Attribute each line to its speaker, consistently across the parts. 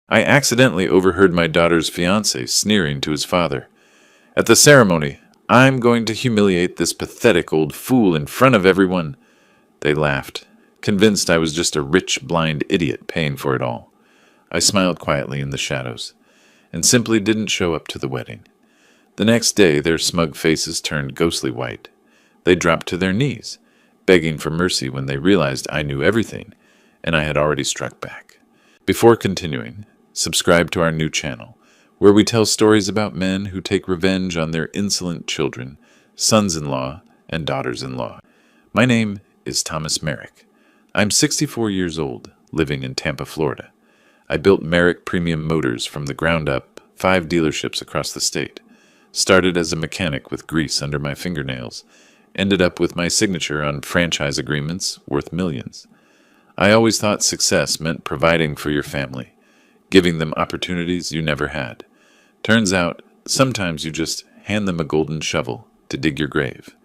Speaker 1: I accidentally overheard my daughter's fiancé sneering to his father. At the ceremony, I'm going to humiliate this pathetic old fool in front of everyone. They laughed, convinced I was just a rich, blind idiot paying for it all. I smiled quietly in the shadows, and simply didn't show up to the wedding. The next day, their smug faces turned ghostly white. They dropped to their knees, begging for mercy when they realized I knew everything, and I had already struck back. Before continuing, subscribe to our new channel, where we tell stories about men who take revenge on their insolent children, sons-in-law, and daughters-in-law. My name is Thomas Merrick. I'm 64 years old, living in Tampa, Florida. I built Merrick Premium Motors from the ground up, 5 dealerships across the state. Started as a mechanic with grease under my fingernails, ended up with my signature on franchise agreements worth millions. I always thought success meant providing for your family, giving them opportunities you never had. Turns out, sometimes you just hand them a golden shovel to dig your grave.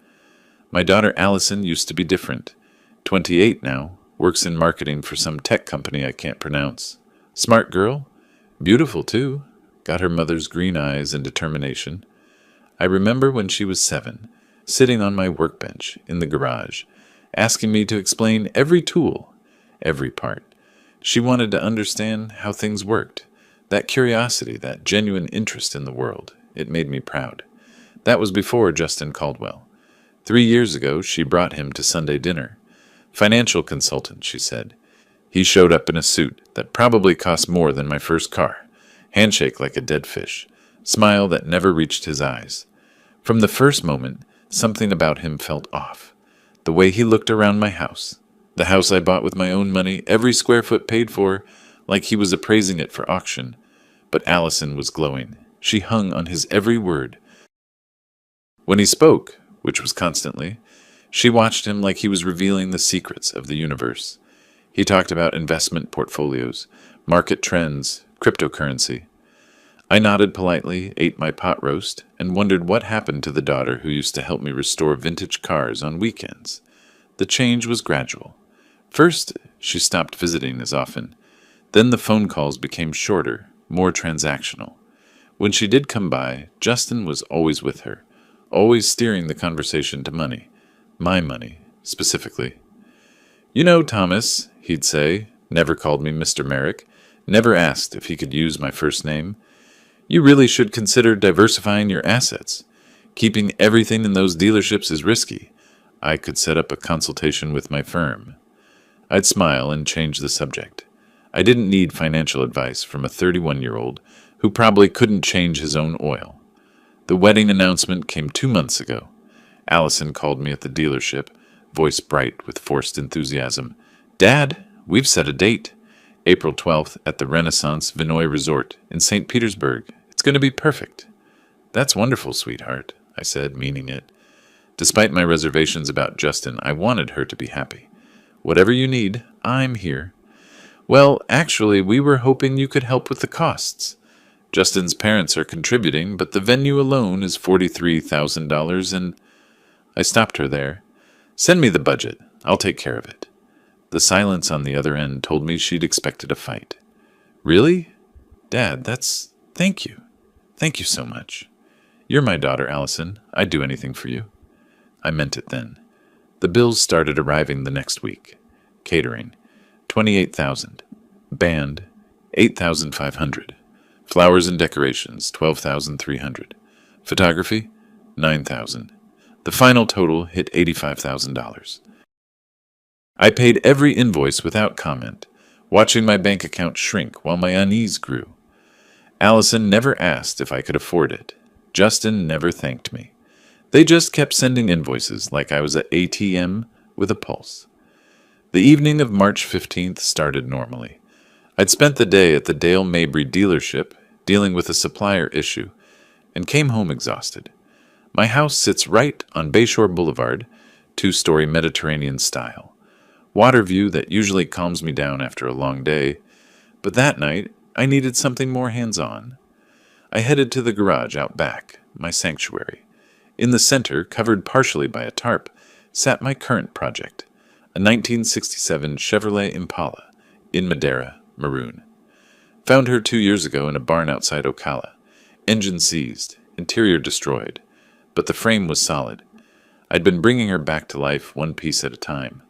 Speaker 1: My daughter Allison used to be different. 28 now, works in marketing for some tech company I can't pronounce. Smart girl, beautiful too, got her mother's green eyes and determination. I remember when she was 7, sitting on my workbench in the garage, asking me to explain every tool, every part. She wanted to understand how things worked. That curiosity, that genuine interest in the world, it made me proud. That was before Justin Caldwell. 3 years ago, she brought him to Sunday dinner. Financial consultant, she said. He showed up in a suit that probably cost more than my first car. Handshake like a dead fish. Smile that never reached his eyes. From the first moment, something about him felt off. The way he looked around my house, the house I bought with my own money, every square foot paid for, like he was appraising it for auction. But Allison was glowing. She hung on his every word. When he spoke, which was constantly, she watched him like he was revealing the secrets of the universe. He talked about investment portfolios, market trends, cryptocurrency. I nodded politely, ate my pot roast, and wondered what happened to the daughter who used to help me restore vintage cars on weekends. The change was gradual. First, she stopped visiting as often. Then the phone calls became shorter, more transactional. When she did come by, Justin was always with her, always steering the conversation to money. My money, specifically. You know, Thomas, he'd say, never called me Mr. Merrick, never asked if he could use my first name. You really should consider diversifying your assets. Keeping everything in those dealerships is risky. I could set up a consultation with my firm. I'd smile and change the subject. I didn't need financial advice from a 31-year-old who probably couldn't change his own oil. The wedding announcement came 2 months ago. Allison called me at the dealership, voice bright with forced enthusiasm. Dad, we've set a date. April 12th at the Renaissance Vinoy Resort in St. Petersburg. It's going to be perfect. That's wonderful, sweetheart, I said, meaning it. Despite my reservations about Justin, I wanted her to be happy. Whatever you need, I'm here. Well, actually, we were hoping you could help with the costs. Justin's parents are contributing, but the venue alone is $43,000 and... I stopped her there. Send me the budget. I'll take care of it. The silence on the other end told me she'd expected a fight. Really? Dad, Thank you. Thank you so much. You're my daughter, Allison. I'd do anything for you. I meant it then. The bills started arriving the next week. Catering, $28,000. Band, $8,500. Flowers and decorations, $12,300. Photography, $9,000. The final total hit $85,000. I paid every invoice without comment, watching my bank account shrink while my unease grew. Allison never asked if I could afford it. Justin never thanked me. They just kept sending invoices like I was an ATM with a pulse. The evening of March 15th started normally. I'd spent the day at the Dale Mabry dealership dealing with a supplier issue and came home exhausted. My house sits right on Bayshore Boulevard, 2-story Mediterranean style. Water view that usually calms me down after a long day, but that night I needed something more hands-on. I headed to the garage out back, my sanctuary. In the center, covered partially by a tarp, sat my current project, a 1967 Chevrolet Impala in Madeira, maroon. Found her 2 years ago in a barn outside Ocala. Engine seized, interior destroyed, but the frame was solid. I'd been bringing her back to life one piece at a time.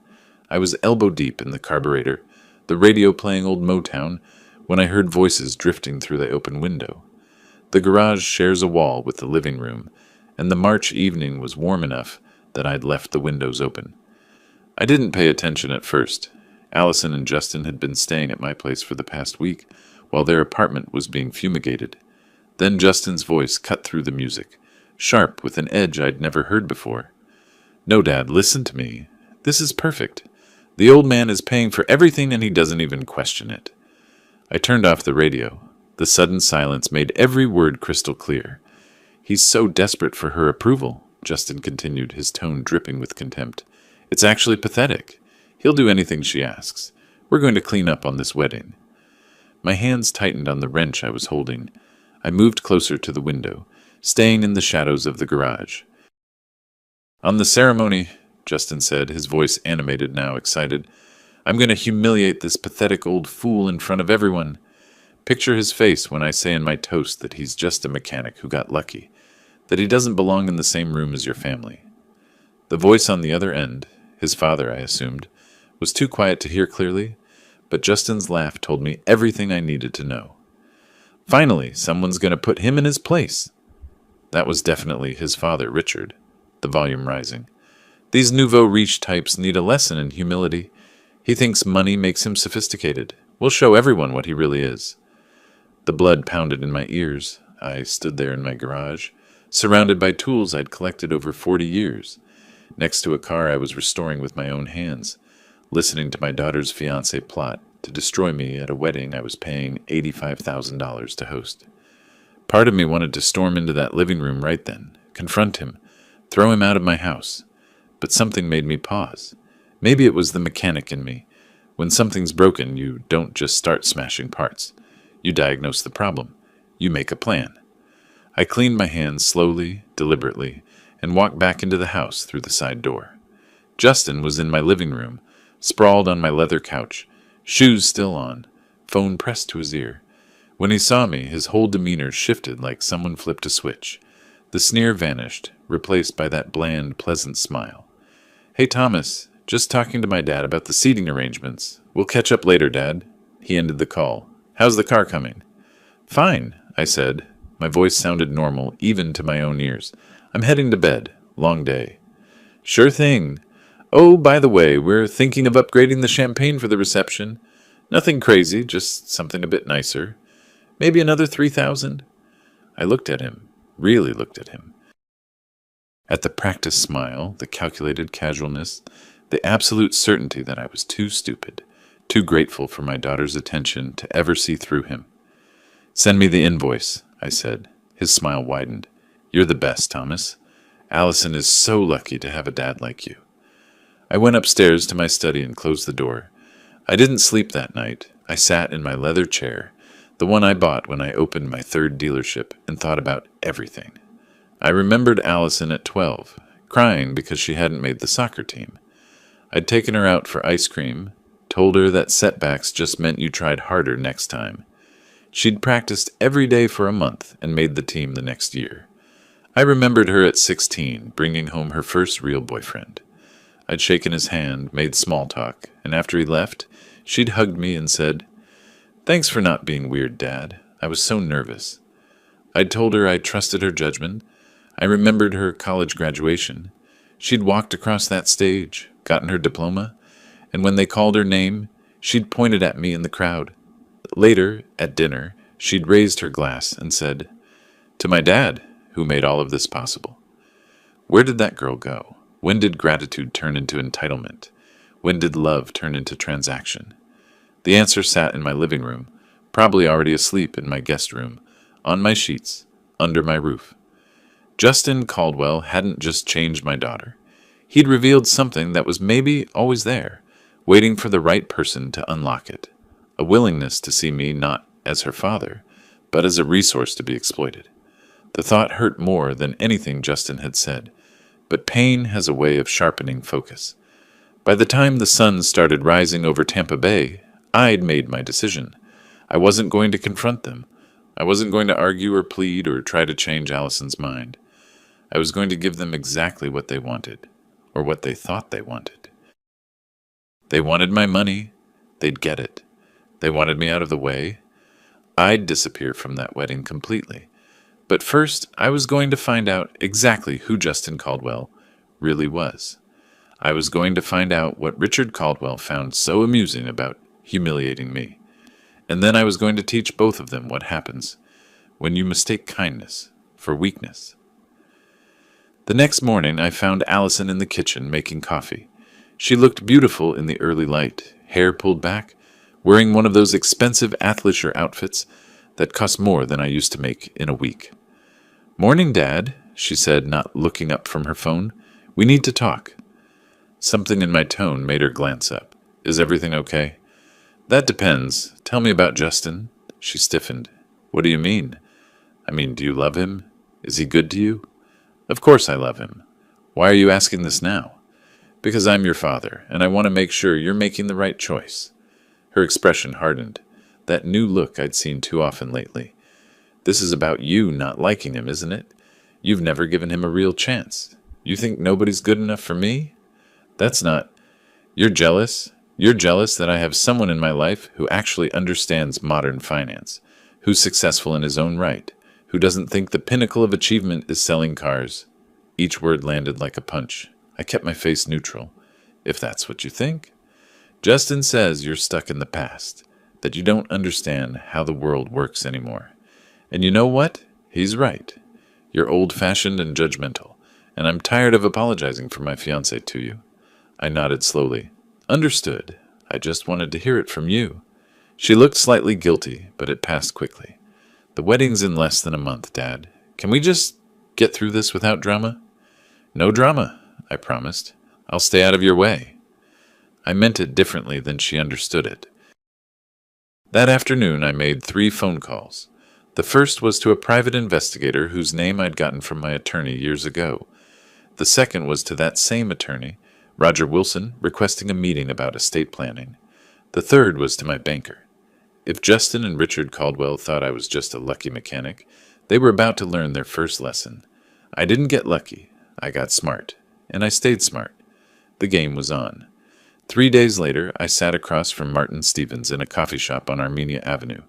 Speaker 1: I was elbow deep in the carburetor, the radio playing old Motown, when I heard voices drifting through the open window. The garage shares a wall with the living room, and the March evening was warm enough that I'd left the windows open. I didn't pay attention at first. Allison and Justin had been staying at my place for the past week, while their apartment was being fumigated. Then Justin's voice cut through the music, sharp with an edge I'd never heard before. "No, Dad, listen to me. This is perfect. The old man is paying for everything and he doesn't even question it." I turned off the radio. The sudden silence made every word crystal clear. "He's so desperate for her approval," Justin continued, his tone dripping with contempt. "It's actually pathetic. He'll do anything she asks. We're going to clean up on this wedding." My hands tightened on the wrench I was holding. I moved closer to the window, staying in the shadows of the garage. "On the ceremony," Justin said, his voice animated now, excited, "I'm going to humiliate this pathetic old fool in front of everyone. Picture his face when I say in my toast that he's just a mechanic who got lucky, that he doesn't belong in the same room as your family." The voice on the other end, his father, I assumed, was too quiet to hear clearly, but Justin's laugh told me everything I needed to know. "Finally, someone's going to put him in his place." That was definitely his father, Richard, the volume rising. "These nouveau riche types need a lesson in humility. He thinks money makes him sophisticated. We'll show everyone what he really is." The blood pounded in my ears. I stood there in my garage, surrounded by tools I'd collected over 40 years, next to a car I was restoring with my own hands, listening to my daughter's fiancé plot to destroy me at a wedding I was paying $85,000 to host. Part of me wanted to storm into that living room right then, confront him, throw him out of my house, but something made me pause. Maybe it was the mechanic in me. When something's broken, you don't just start smashing parts. You diagnose the problem. You make a plan. I cleaned my hands slowly, deliberately, and walked back into the house through the side door. Justin was in my living room, sprawled on my leather couch, shoes still on, phone pressed to his ear. When he saw me, his whole demeanor shifted like someone flipped a switch. The sneer vanished, replaced by that bland, pleasant smile. "Hey, Thomas, just talking to my dad about the seating arrangements. We'll catch up later, Dad." He ended the call. "How's the car coming?" "Fine," I said. My voice sounded normal, even to my own ears. "I'm heading to bed. Long day." "Sure thing. Oh, by the way, we're thinking of upgrading the champagne for the reception. Nothing crazy, just something a bit nicer. Maybe another 3,000. I looked at him, really looked at him. At the practiced smile, the calculated casualness, the absolute certainty that I was too stupid, too grateful for my daughter's attention to ever see through him. "Send me the invoice," I said. His smile widened. "You're the best, Thomas. Allison is so lucky to have a dad like you." I went upstairs to my study and closed the door. I didn't sleep that night. I sat in my leather chair, the one I bought when I opened my third dealership, and thought about everything. I remembered Allison at 12, crying because she hadn't made the soccer team. I'd taken her out for ice cream, told her that setbacks just meant you tried harder next time. She'd practiced every day for a month and made the team the next year. I remembered her at 16, bringing home her first real boyfriend. I'd shaken his hand, made small talk, and after he left, she'd hugged me and said, "Thanks for not being weird, Dad. I was so nervous." I'd told her I trusted her judgment. I remembered her college graduation. She'd walked across that stage, gotten her diploma, and when they called her name, she'd pointed at me in the crowd. Later, at dinner, she'd raised her glass and said, "To my dad, who made all of this possible." Where did that girl go? When did gratitude turn into entitlement? When did love turn into transaction? The answer sat in my living room, probably already asleep in my guest room, on my sheets, under my roof. Justin Caldwell hadn't just changed my daughter. He'd revealed something that was maybe always there, waiting for the right person to unlock it. A willingness to see me not as her father, but as a resource to be exploited. The thought hurt more than anything Justin had said, but pain has a way of sharpening focus. By the time the sun started rising over Tampa Bay, I'd made my decision. I wasn't going to confront them. I wasn't going to argue or plead or try to change Allison's mind. I was going to give them exactly what they wanted, or what they thought they wanted. They wanted my money. They'd get it. They wanted me out of the way. I'd disappear from that wedding completely. But first, I was going to find out exactly who Justin Caldwell really was. I was going to find out what Richard Caldwell found so amusing about humiliating me. And then I was going to teach both of them what happens when you mistake kindness for weakness. The next morning, I found Allison in the kitchen making coffee. She looked beautiful in the early light, hair pulled back, wearing one of those expensive athleisure outfits that cost more than I used to make in a week. "Morning, Dad," she said, not looking up from her phone. "We need to talk." Something in my tone made her glance up. "Is everything okay?" "That depends. Tell me about Justin." She stiffened. "What do you mean?" "I mean, do you love him? Is he good to you?" "Of course I love him. Why are you asking this now?" "Because I'm your father, and I want to make sure you're making the right choice." Her expression hardened. That new look I'd seen too often lately. "This is about you not liking him, isn't it? You've never given him a real chance. You think nobody's good enough for me? That's not... You're jealous? You're jealous that I have someone in my life who actually understands modern finance, who's successful in his own right, who doesn't think the pinnacle of achievement is selling cars." Each word landed like a punch. I kept my face neutral. "If that's what you think." "Justin says you're stuck in the past, that you don't understand how the world works anymore. And you know what? He's right. You're old-fashioned and judgmental, and I'm tired of apologizing for my fiancé to you." I nodded slowly. "Understood. I just wanted to hear it from you." She looked slightly guilty, but it passed quickly. "The wedding's in less than a month, Dad. Can we just get through this without drama?" "No drama," I promised. "I'll stay out of your way." I meant it differently than she understood it. That afternoon I made 3 phone calls. The first was to a private investigator whose name I'd gotten from my attorney years ago. The second was to that same attorney, Roger Wilson, requesting a meeting about estate planning. The third was to my banker. If Justin and Richard Caldwell thought I was just a lucky mechanic, they were about to learn their first lesson. I didn't get lucky. I got smart. And I stayed smart. The game was on. 3 days later, I sat across from Martin Stevens in a coffee shop on Armenia Avenue.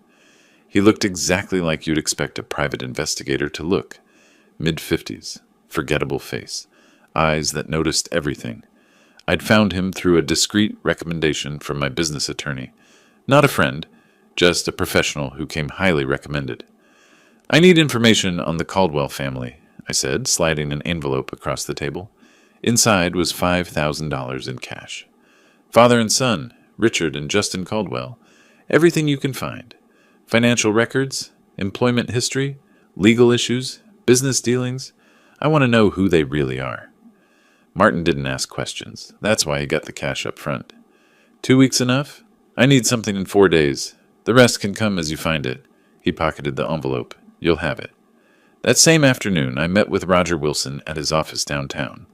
Speaker 1: He looked exactly like you'd expect a private investigator to look. Mid-50s, forgettable face, eyes that noticed everything. I'd found him through a discreet recommendation from my business attorney. Not a friend, just a professional who came highly recommended. "I need information on the Caldwell family," I said, sliding an envelope across the table. Inside was $5,000 in cash. "Father and son, Richard and Justin Caldwell. Everything you can find. Financial records, employment history, legal issues, business dealings. I want to know who they really are." Martin didn't ask questions. That's why he got the cash up front. 2 weeks enough? I need something in 4 days. The rest can come as you find it." He pocketed the envelope. "You'll have it." That same afternoon, I met with Roger Wilson at his office downtown.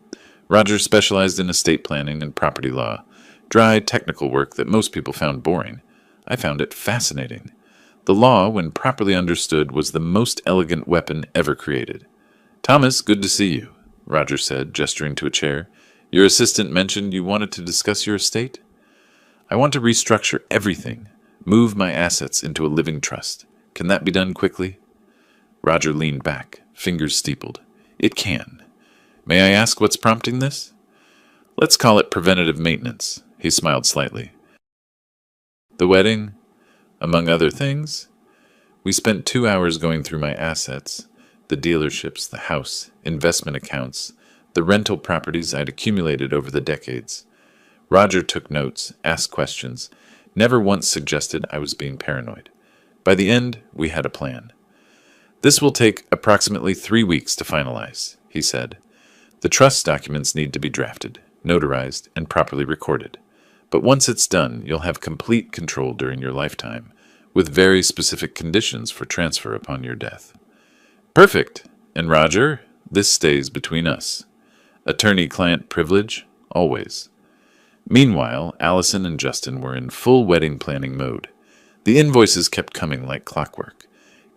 Speaker 1: Roger specialized in estate planning and property law, dry, technical work that most people found boring. I found it fascinating. The law, when properly understood, was the most elegant weapon ever created. "Thomas, good to see you," Roger said, gesturing to a chair. "Your assistant mentioned you wanted to discuss your estate?" "I want to restructure everything, move my assets into a living trust. Can that be done quickly?" Roger leaned back, fingers steepled. "It can. May I ask what's prompting this?" "Let's call it preventative maintenance." He smiled slightly. "The wedding, among other things?" We spent 2 hours going through my assets, the dealerships, the house, investment accounts, the rental properties I'd accumulated over the decades. Roger took notes, asked questions, never once suggested I was being paranoid. By the end, we had a plan. "This will take approximately 3 weeks to finalize," he said. "The trust documents need to be drafted, notarized, and properly recorded. But once it's done, you'll have complete control during your lifetime, with very specific conditions for transfer upon your death." "Perfect. And Roger, this stays between us. Attorney-client privilege, always." Meanwhile, Allison and Justin were in full wedding planning mode. The invoices kept coming like clockwork.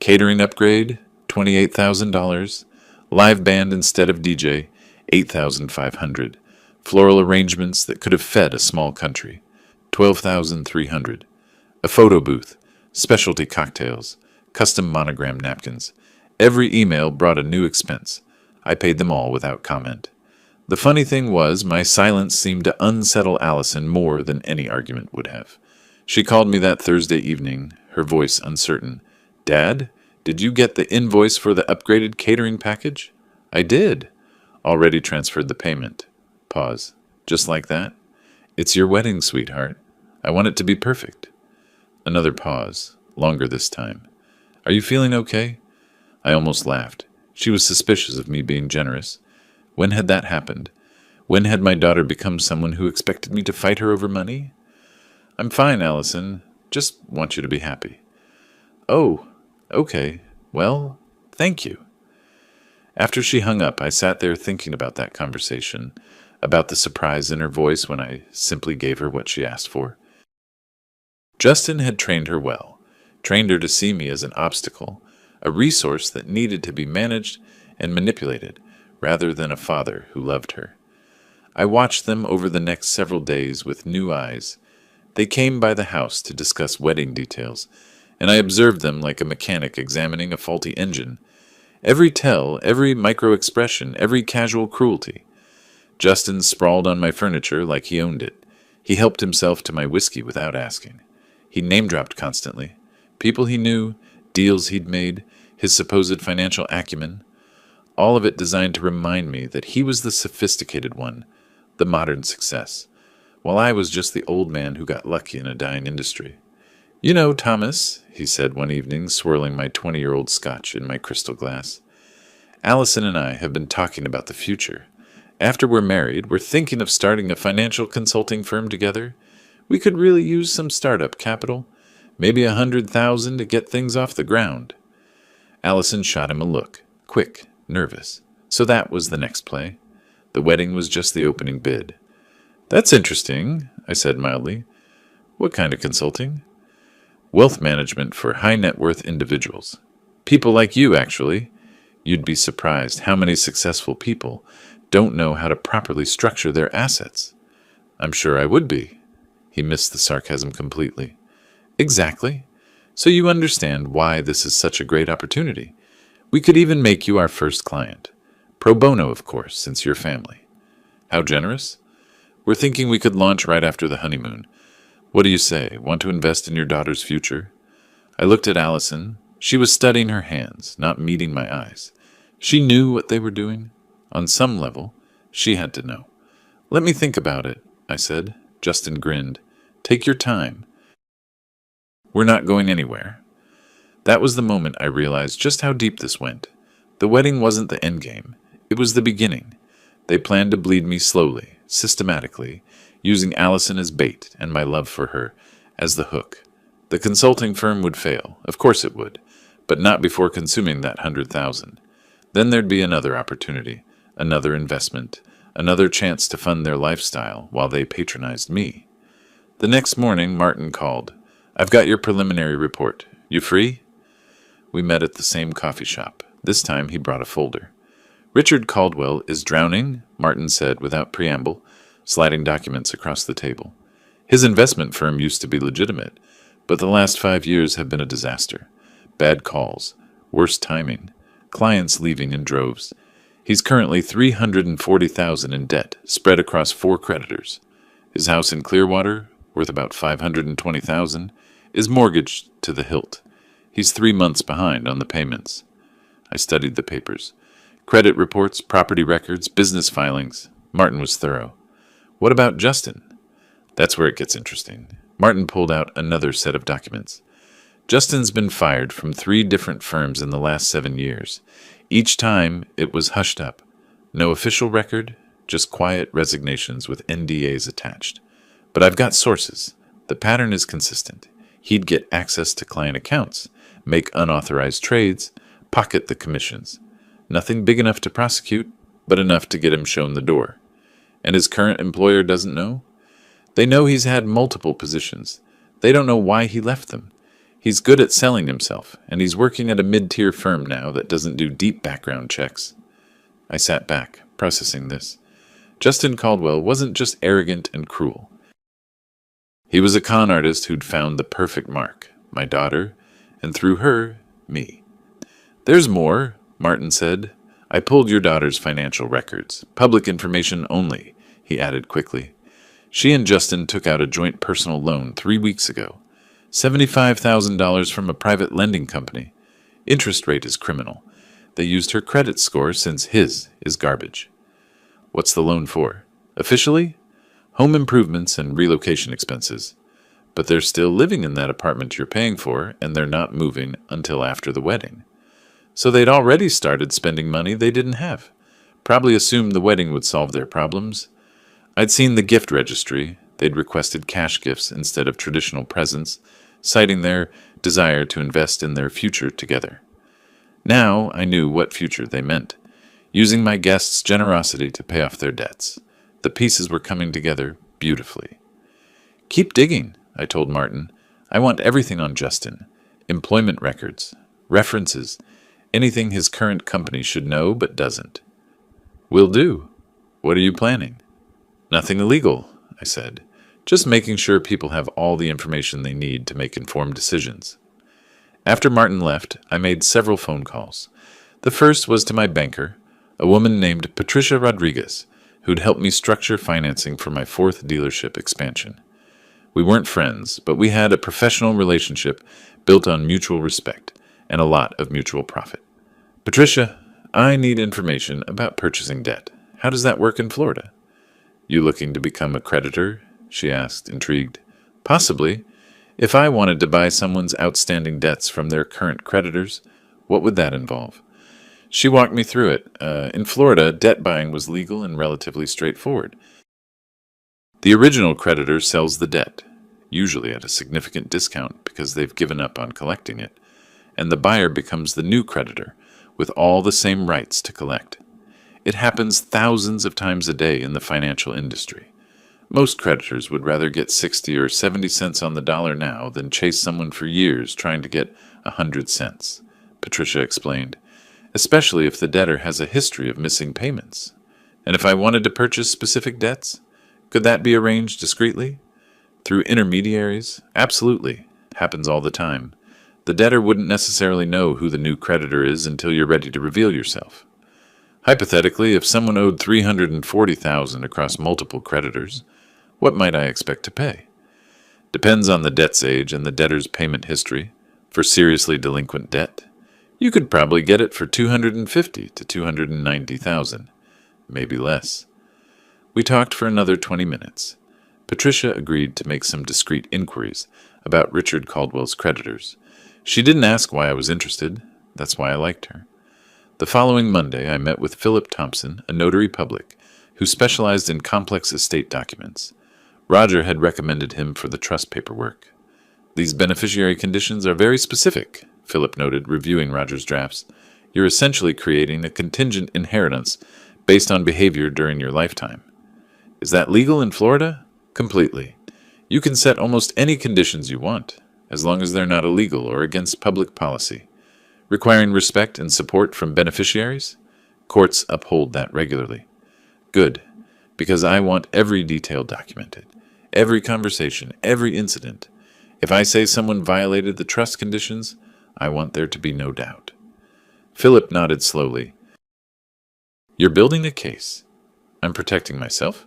Speaker 1: Catering upgrade, $28,000. Live band instead of DJ, $8,500. Floral arrangements that could have fed a small country, $12,300. A photo booth, specialty cocktails, custom monogram napkins. Every email brought a new expense. I paid them all without comment. The funny thing was, my silence seemed to unsettle Allison more than any argument would have. She called me that Thursday evening, her voice uncertain. "Dad, did you get the invoice for the upgraded catering package?" "I did." "Already transferred the payment." Pause. "Just like that?" "It's your wedding, sweetheart. I want it to be perfect." Another pause, longer this time. "Are you feeling okay?" I almost laughed. She was suspicious of me being generous. When had that happened? When had my daughter become someone who expected me to fight her over money? "I'm fine, Allison. Just want you to be happy." "Oh, okay. Well, thank you." After she hung up, I sat there thinking about that conversation, about the surprise in her voice when I simply gave her what she asked for. Justin had trained her well, trained her to see me as an obstacle, a resource that needed to be managed and manipulated, rather than a father who loved her. I watched them over the next several days with new eyes. They came by the house to discuss wedding details, and I observed them like a mechanic examining a faulty engine. Every tell, every micro-expression, every casual cruelty. Justin sprawled on my furniture like he owned it. He helped himself to my whiskey without asking. He name-dropped constantly. People he knew, deals he'd made, his supposed financial acumen. All of it designed to remind me that he was the sophisticated one, the modern success, while I was just the old man who got lucky in a dying industry. "You know, Thomas," he said one evening, swirling my 20-year-old scotch in my crystal glass, "Allison and I have been talking about the future. After we're married, we're thinking of starting a financial consulting firm together. We could really use some startup capital, maybe $100,000 to get things off the ground." Allison shot him a look, quick, nervous. So that was the next play. The wedding was just the opening bid. "That's interesting," I said mildly. "What kind of consulting?" "Wealth management for high net worth individuals. People like you, actually. You'd be surprised how many successful people don't know how to properly structure their assets." "I'm sure I would be." He missed the sarcasm completely. "Exactly. So you understand why this is such a great opportunity. We could even make you our first client. Pro bono, of course, since you're family." "How generous?" "We're thinking we could launch right after the honeymoon. What do you say? Want to invest in your daughter's future?" I looked at Allison. She was studying her hands, not meeting my eyes. She knew what they were doing. On some level, she had to know. "Let me think about it," I said. Justin grinned. "Take your time. We're not going anywhere." That was the moment I realized just how deep this went. The wedding wasn't the end game. It was the beginning. They planned to bleed me slowly, systematically, using Allison as bait and my love for her as the hook. The consulting firm would fail. Of course it would. But not before consuming that $100,000. Then there'd be another opportunity, another investment, another chance to fund their lifestyle while they patronized me. The next morning, Martin called. "I've got your preliminary report. You free?" We met at the same coffee shop. This time he brought a folder. "Richard Caldwell is drowning," Martin said without preamble, sliding documents across the table. "His investment firm used to be legitimate, but the last 5 years have been a disaster. Bad calls, worse timing, clients leaving in droves. He's currently $340,000 in debt, spread across 4 creditors. His house in Clearwater, worth about $520,000, is mortgaged to the hilt. He's 3 months behind on the payments." I studied the papers. Credit reports, property records, business filings. Martin was thorough. "What about Justin?" That's where it gets interesting. Martin pulled out another set of documents. "Justin's been fired from 3 different firms in the last 7 years. Each time it was hushed up. No official record, just quiet resignations with NDAs attached. But I've got sources. The pattern is consistent. He'd get access to client accounts, make unauthorized trades, pocket the commissions. Nothing big enough to prosecute, but enough to get him shown the door. And his current employer doesn't know? They know he's had multiple positions. They don't know why he left them. He's good at selling himself, and he's working at a mid-tier firm now that doesn't do deep background checks. I sat back, processing this. Justin Caldwell wasn't just arrogant and cruel. He was a con artist who'd found the perfect mark, my daughter, and through her, me. "There's more," Martin said. "I pulled your daughter's financial records. Public information only," he added quickly. "She and Justin took out a joint personal loan 3 weeks ago. $75,000 from a private lending company. Interest rate is criminal. They used her credit score since his is garbage." "What's the loan for?" "Officially? Home improvements and relocation expenses. But they're still living in that apartment you're paying for, and they're not moving until after the wedding. So they'd already started spending money they didn't have. Probably assumed the wedding would solve their problems. I'd seen the gift registry. They'd requested cash gifts instead of traditional presents, citing their desire to invest in their future together. Now I knew what future they meant, using my guests' generosity to pay off their debts. The pieces were coming together beautifully. "Keep digging," I told Martin. "I want everything on Justin. Employment records, references, anything his current company should know but doesn't." "Will do. What are you planning?" "Nothing illegal," I said. "Just making sure people have all the information they need to make informed decisions." After Martin left, I made several phone calls. The first was to my banker, a woman named Patricia Rodriguez, who'd helped me structure financing for my 4th dealership expansion. We weren't friends, but we had a professional relationship built on mutual respect and a lot of mutual profit. "Patricia, I need information about purchasing debt. How does that work in Florida?" "You looking to become a creditor?" she asked, intrigued. "Possibly. If I wanted to buy someone's outstanding debts from their current creditors, what would that involve?" She walked me through it. In Florida, debt buying was legal and relatively straightforward. The original creditor sells the debt, usually at a significant discount because they've given up on collecting it, and the buyer becomes the new creditor, with all the same rights to collect. It happens thousands of times a day in the financial industry. Most creditors would rather get 60 or 70 cents on the dollar now than chase someone for years trying to get 100 cents, Patricia explained, especially if the debtor has a history of missing payments. "And if I wanted to purchase specific debts, could that be arranged discreetly? Through intermediaries? Absolutely. Happens all the time. The debtor wouldn't necessarily know who the new creditor is until you're ready to reveal yourself. Hypothetically, if someone owed $340,000 across multiple creditors, what might I expect to pay? Depends on the debt's age and the debtor's payment history. For seriously delinquent debt, you could probably get it for $250,000 to $290,000, maybe less." We talked for another 20 minutes. Patricia agreed to make some discreet inquiries about Richard Caldwell's creditors. She didn't ask why I was interested. That's why I liked her. The following Monday, I met with Philip Thompson, a notary public, who specialized in complex estate documents. Roger had recommended him for the trust paperwork. "These beneficiary conditions are very specific," Philip noted, reviewing Roger's drafts. "You're essentially creating a contingent inheritance based on behavior during your lifetime." "Is that legal in Florida?" "Completely. You can set almost any conditions you want, as long as they're not illegal or against public policy. Requiring respect and support from beneficiaries? Courts uphold that regularly." "Good, because I want every detail documented. Every conversation, every incident. If I say someone violated the trust conditions, I want there to be no doubt." Philip nodded slowly. "You're building a case." "I'm protecting myself?"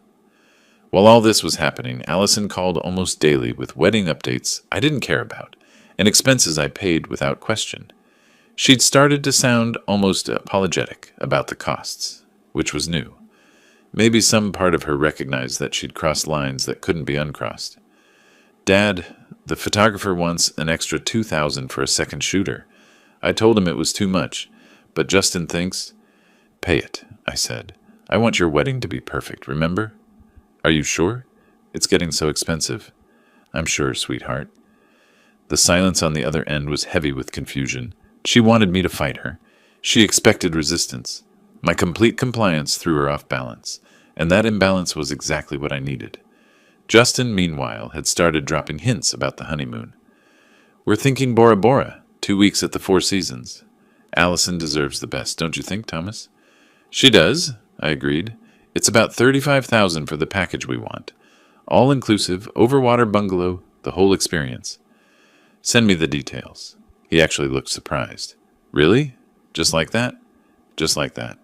Speaker 1: While all this was happening, Allison called almost daily with wedding updates I didn't care about, and expenses I paid without question. She'd started to sound almost apologetic about the costs, which was new. Maybe some part of her recognized that she'd crossed lines that couldn't be uncrossed. "Dad, the photographer wants an extra $2,000 for a second shooter. I told him it was too much, but Justin thinks—" "Pay it," I said. "I want your wedding to be perfect, remember?" "Are you sure? It's getting so expensive." "I'm sure, sweetheart." The silence on the other end was heavy with confusion. She wanted me to fight her. She expected resistance. My complete compliance threw her off balance, and that imbalance was exactly what I needed. Justin, meanwhile, had started dropping hints about the honeymoon. We're thinking Bora Bora, 2 weeks at the Four Seasons. Allison deserves the best, don't you think, Thomas? She does, I agreed. It's about $35,000 for the package we want. All-inclusive, overwater bungalow, the whole experience. Send me the details. He actually looked surprised. Really? Just like that? Just like that.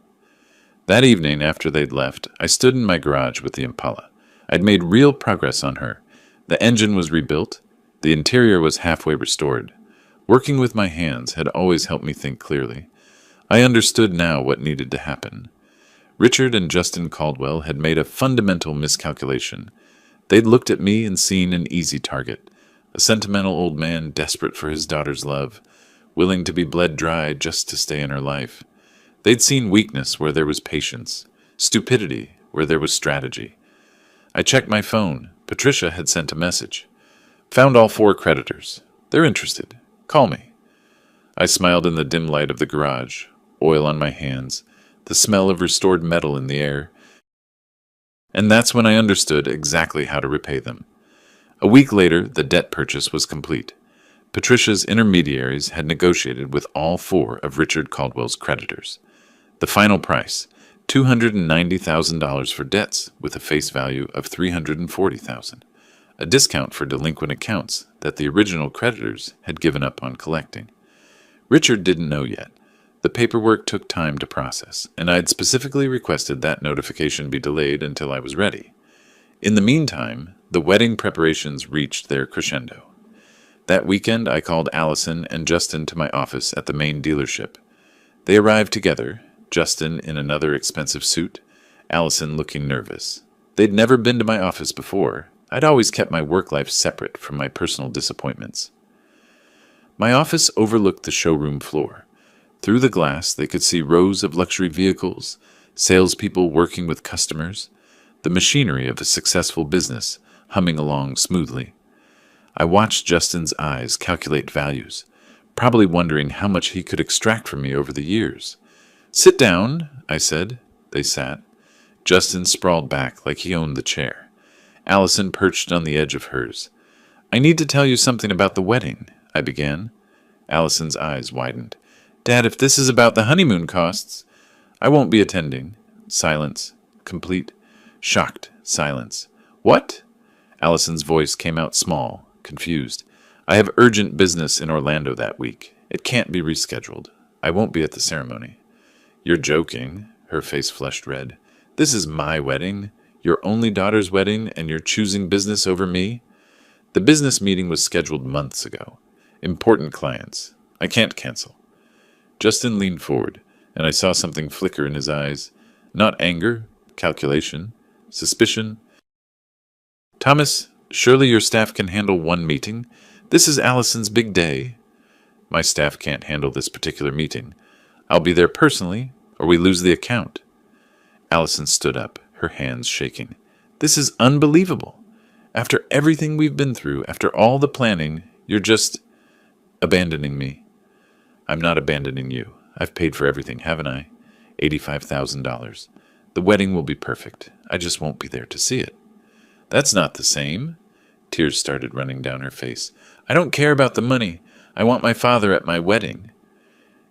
Speaker 1: That evening, after they'd left, I stood in my garage with the Impala. I'd made real progress on her. The engine was rebuilt. The interior was halfway restored. Working with my hands had always helped me think clearly. I understood now what needed to happen. Richard and Justin Caldwell had made a fundamental miscalculation. They'd looked at me and seen an easy target, a sentimental old man desperate for his daughter's love, willing to be bled dry just to stay in her life. They'd seen weakness where there was patience, stupidity where there was strategy. I checked my phone. Patricia had sent a message. Found all 4 creditors. They're interested. Call me. I smiled in the dim light of the garage, oil on my hands, the smell of restored metal in the air. And that's when I understood exactly how to repay them. A week later, the debt purchase was complete. Patricia's intermediaries had negotiated with all 4 of Richard Caldwell's creditors. The final price, $290,000 for debts with a face value of $340,000, a discount for delinquent accounts that the original creditors had given up on collecting. Richard didn't know yet. The paperwork took time to process, and I had specifically requested that notification be delayed until I was ready. In the meantime, the wedding preparations reached their crescendo. That weekend, I called Allison and Justin to my office at the main dealership. They arrived together, Justin in another expensive suit, Allison looking nervous. They'd never been to my office before. I'd always kept my work life separate from my personal disappointments. My office overlooked the showroom floor. Through the glass, they could see rows of luxury vehicles, salespeople working with customers, the machinery of a successful business humming along smoothly. I watched Justin's eyes calculate values, probably wondering how much he could extract from me over the years. Sit down, I said. They sat. Justin sprawled back like he owned the chair. Allison perched on the edge of hers. I need to tell you something about the wedding, I began. Allison's eyes widened. Dad, if this is about the honeymoon costs, I won't be attending. Silence. Complete. Shocked silence. What? Allison's voice came out small, confused. I have urgent business in Orlando that week. It can't be rescheduled. I won't be at the ceremony. You're joking. Her face flushed red. This is my wedding, your only daughter's wedding, and you're choosing business over me? The business meeting was scheduled months ago. Important clients. I can't cancel. Justin leaned forward, and I saw something flicker in his eyes. Not anger, calculation, suspicion. Thomas, surely your staff can handle one meeting? This is Allison's big day. My staff can't handle this particular meeting. I'll be there personally, or we lose the account. Allison stood up, her hands shaking. This is unbelievable. After everything we've been through, after all the planning, you're just abandoning me. I'm not abandoning you. I've paid for everything, haven't I? $85,000. The wedding will be perfect. I just won't be there to see it. That's not the same. Tears started running down her face. I don't care about the money. I want my father at my wedding.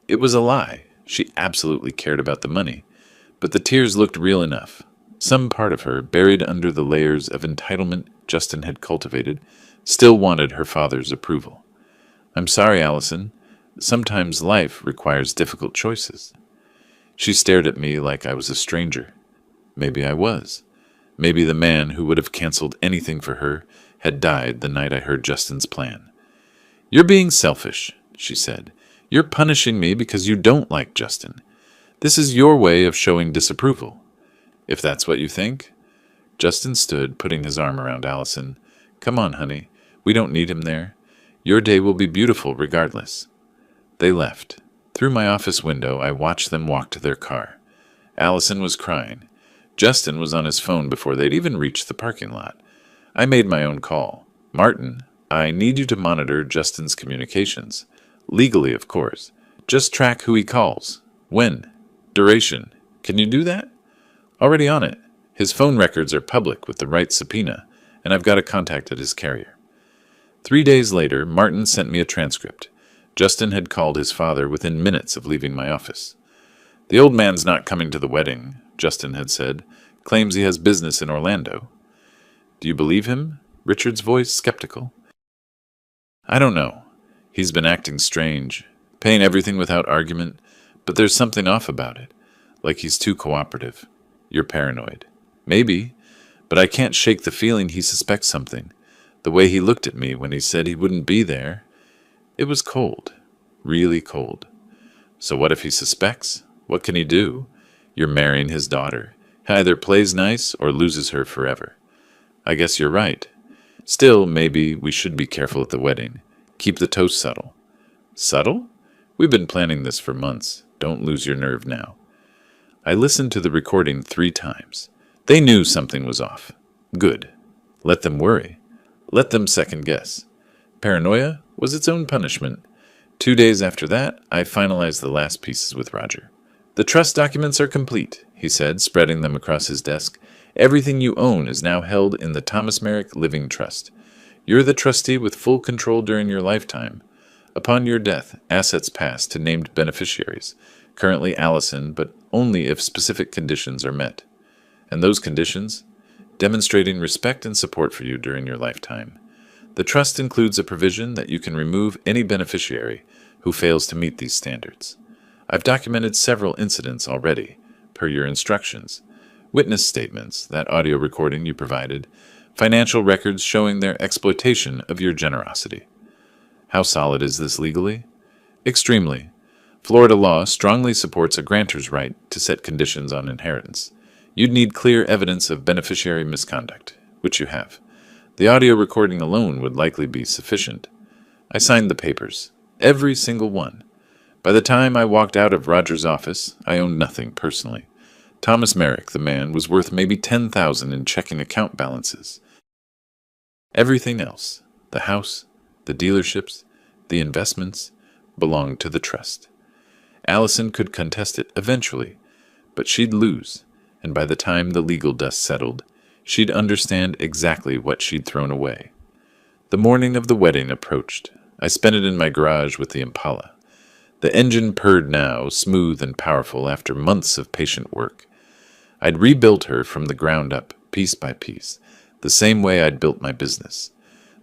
Speaker 1: It was a lie. She absolutely cared about the money. But the tears looked real enough. Some part of her, buried under the layers of entitlement Justin had cultivated, still wanted her father's approval. I'm sorry, Allison. Sometimes life requires difficult choices. She stared at me like I was a stranger. Maybe I was. Maybe the man who would have canceled anything for her had died the night I heard Justin's plan. You're being selfish, she said. You're punishing me because you don't like Justin. This is your way of showing disapproval. If that's what you think. Justin stood, putting his arm around Allison. Come on, honey. We don't need him there. Your day will be beautiful regardless. They left. Through my office window, I watched them walk to their car. Allison was crying. Justin was on his phone before they'd even reached the parking lot. I made my own call. Martin, I need you to monitor Justin's communications. Legally, of course. Just track who he calls. When. Duration. Can you do that? Already on it. His phone records are public with the right subpoena, and I've got a contact at his carrier. 3 days later, Martin sent me a transcript. Justin had called his father within minutes of leaving my office. "The old man's not coming to the wedding," Justin had said. "Claims he has business in Orlando." "Do you believe him?" Richard's voice skeptical. "I don't know. He's been acting strange, paying everything without argument, but there's something off about it, like he's too cooperative. You're paranoid." "Maybe, but I can't shake the feeling he suspects something. The way he looked at me when he said he wouldn't be there, it was cold, really cold." "So what if he suspects? What can he do? You're marrying his daughter. He either plays nice or loses her forever." "I guess you're right. Still, maybe we should be careful at the wedding. Keep the toast subtle." "Subtle? We've been planning this for months. Don't lose your nerve now." I listened to the recording 3 times. They knew something was off. Good. Let them worry. Let them second guess. Paranoia was its own punishment. 2 days after that, I finalized the last pieces with Roger. "The trust documents are complete," he said, spreading them across his desk. "Everything you own is now held in the Thomas Merrick Living Trust. You're the trustee with full control during your lifetime. Upon your death, assets pass to named beneficiaries, currently Allison, but only if specific conditions are met. And those conditions? Demonstrating respect and support for you during your lifetime. The trust includes a provision that you can remove any beneficiary who fails to meet these standards. I've documented several incidents already, per your instructions. Witness statements, that audio recording you provided, financial records showing their exploitation of your generosity. How solid is this legally? Extremely. Florida law strongly supports a grantor's right to set conditions on inheritance. You'd need clear evidence of beneficiary misconduct, which you have. The audio recording alone would likely be sufficient. I signed the papers, every single one. By the time I walked out of Roger's office, I owned nothing personally. Thomas Merrick, the man, was worth maybe $10,000 in checking account balances. Everything else, the house, the dealerships, the investments, belonged to the trust. Allison could contest it eventually, but she'd lose, and by the time the legal dust settled, she'd understand exactly what she'd thrown away. The morning of the wedding approached. I spent it in my garage with the Impala. The engine purred now, smooth and powerful after months of patient work. I'd rebuilt her from the ground up, piece by piece, the same way I'd built my business.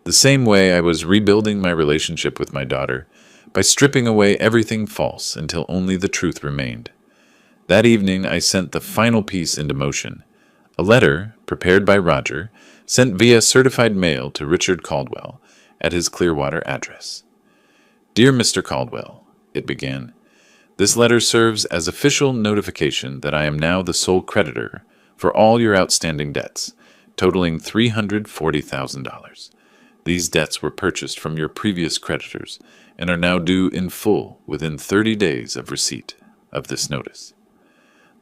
Speaker 1: The same way I was rebuilding my relationship with my daughter, by stripping away everything false until only the truth remained. That evening I sent the final piece into motion. A letter, prepared by Roger, sent via certified mail to Richard Caldwell at his Clearwater address. "Dear Mr. Caldwell," it began, "this letter serves as official notification that I am now the sole creditor for all your outstanding debts, totaling $340,000. These debts were purchased from your previous creditors and are now due in full within 30 days of receipt of this notice."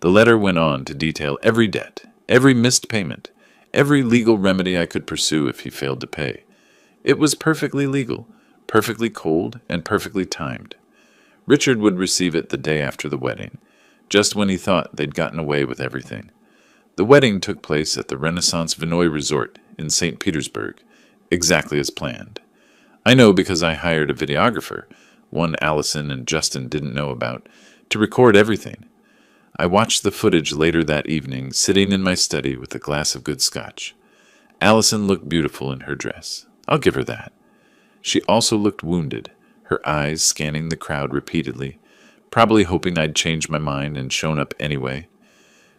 Speaker 1: The letter went on to detail every debt, every missed payment, every legal remedy I could pursue if he failed to pay. It was perfectly legal, perfectly cold, and perfectly timed. Richard would receive it the day after the wedding, just when he thought they'd gotten away with everything. The wedding took place at the Renaissance Vinoy Resort in St. Petersburg, exactly as planned. I know because I hired a videographer, one Allison and Justin didn't know about, to record everything. I watched the footage later that evening, sitting in my study with a glass of good scotch. Allison looked beautiful in her dress. I'll give her that. She also looked wounded, her eyes scanning the crowd repeatedly, probably hoping I'd changed my mind and shown up anyway.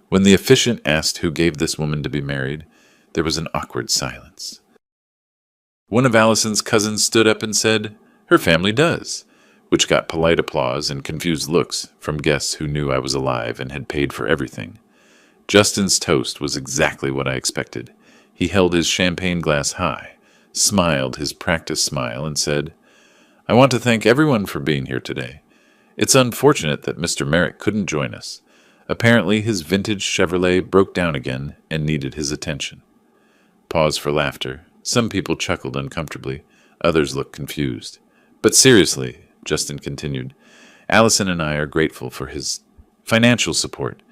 Speaker 1: When the officiant asked who gave this woman to be married, there was an awkward silence. One of Allison's cousins stood up and said, "Her family does," which got polite applause and confused looks from guests who knew I was alive and had paid for everything. Justin's toast was exactly what I expected. He held his champagne glass high, smiled his practiced smile, and said, "I want to thank everyone for being here today. It's unfortunate that Mr. Merrick couldn't join us. Apparently his vintage Chevrolet broke down again and needed his attention." Pause for laughter. Some people chuckled uncomfortably. Others looked confused. "But seriously," Justin continued, "Allison and I are grateful for his financial support.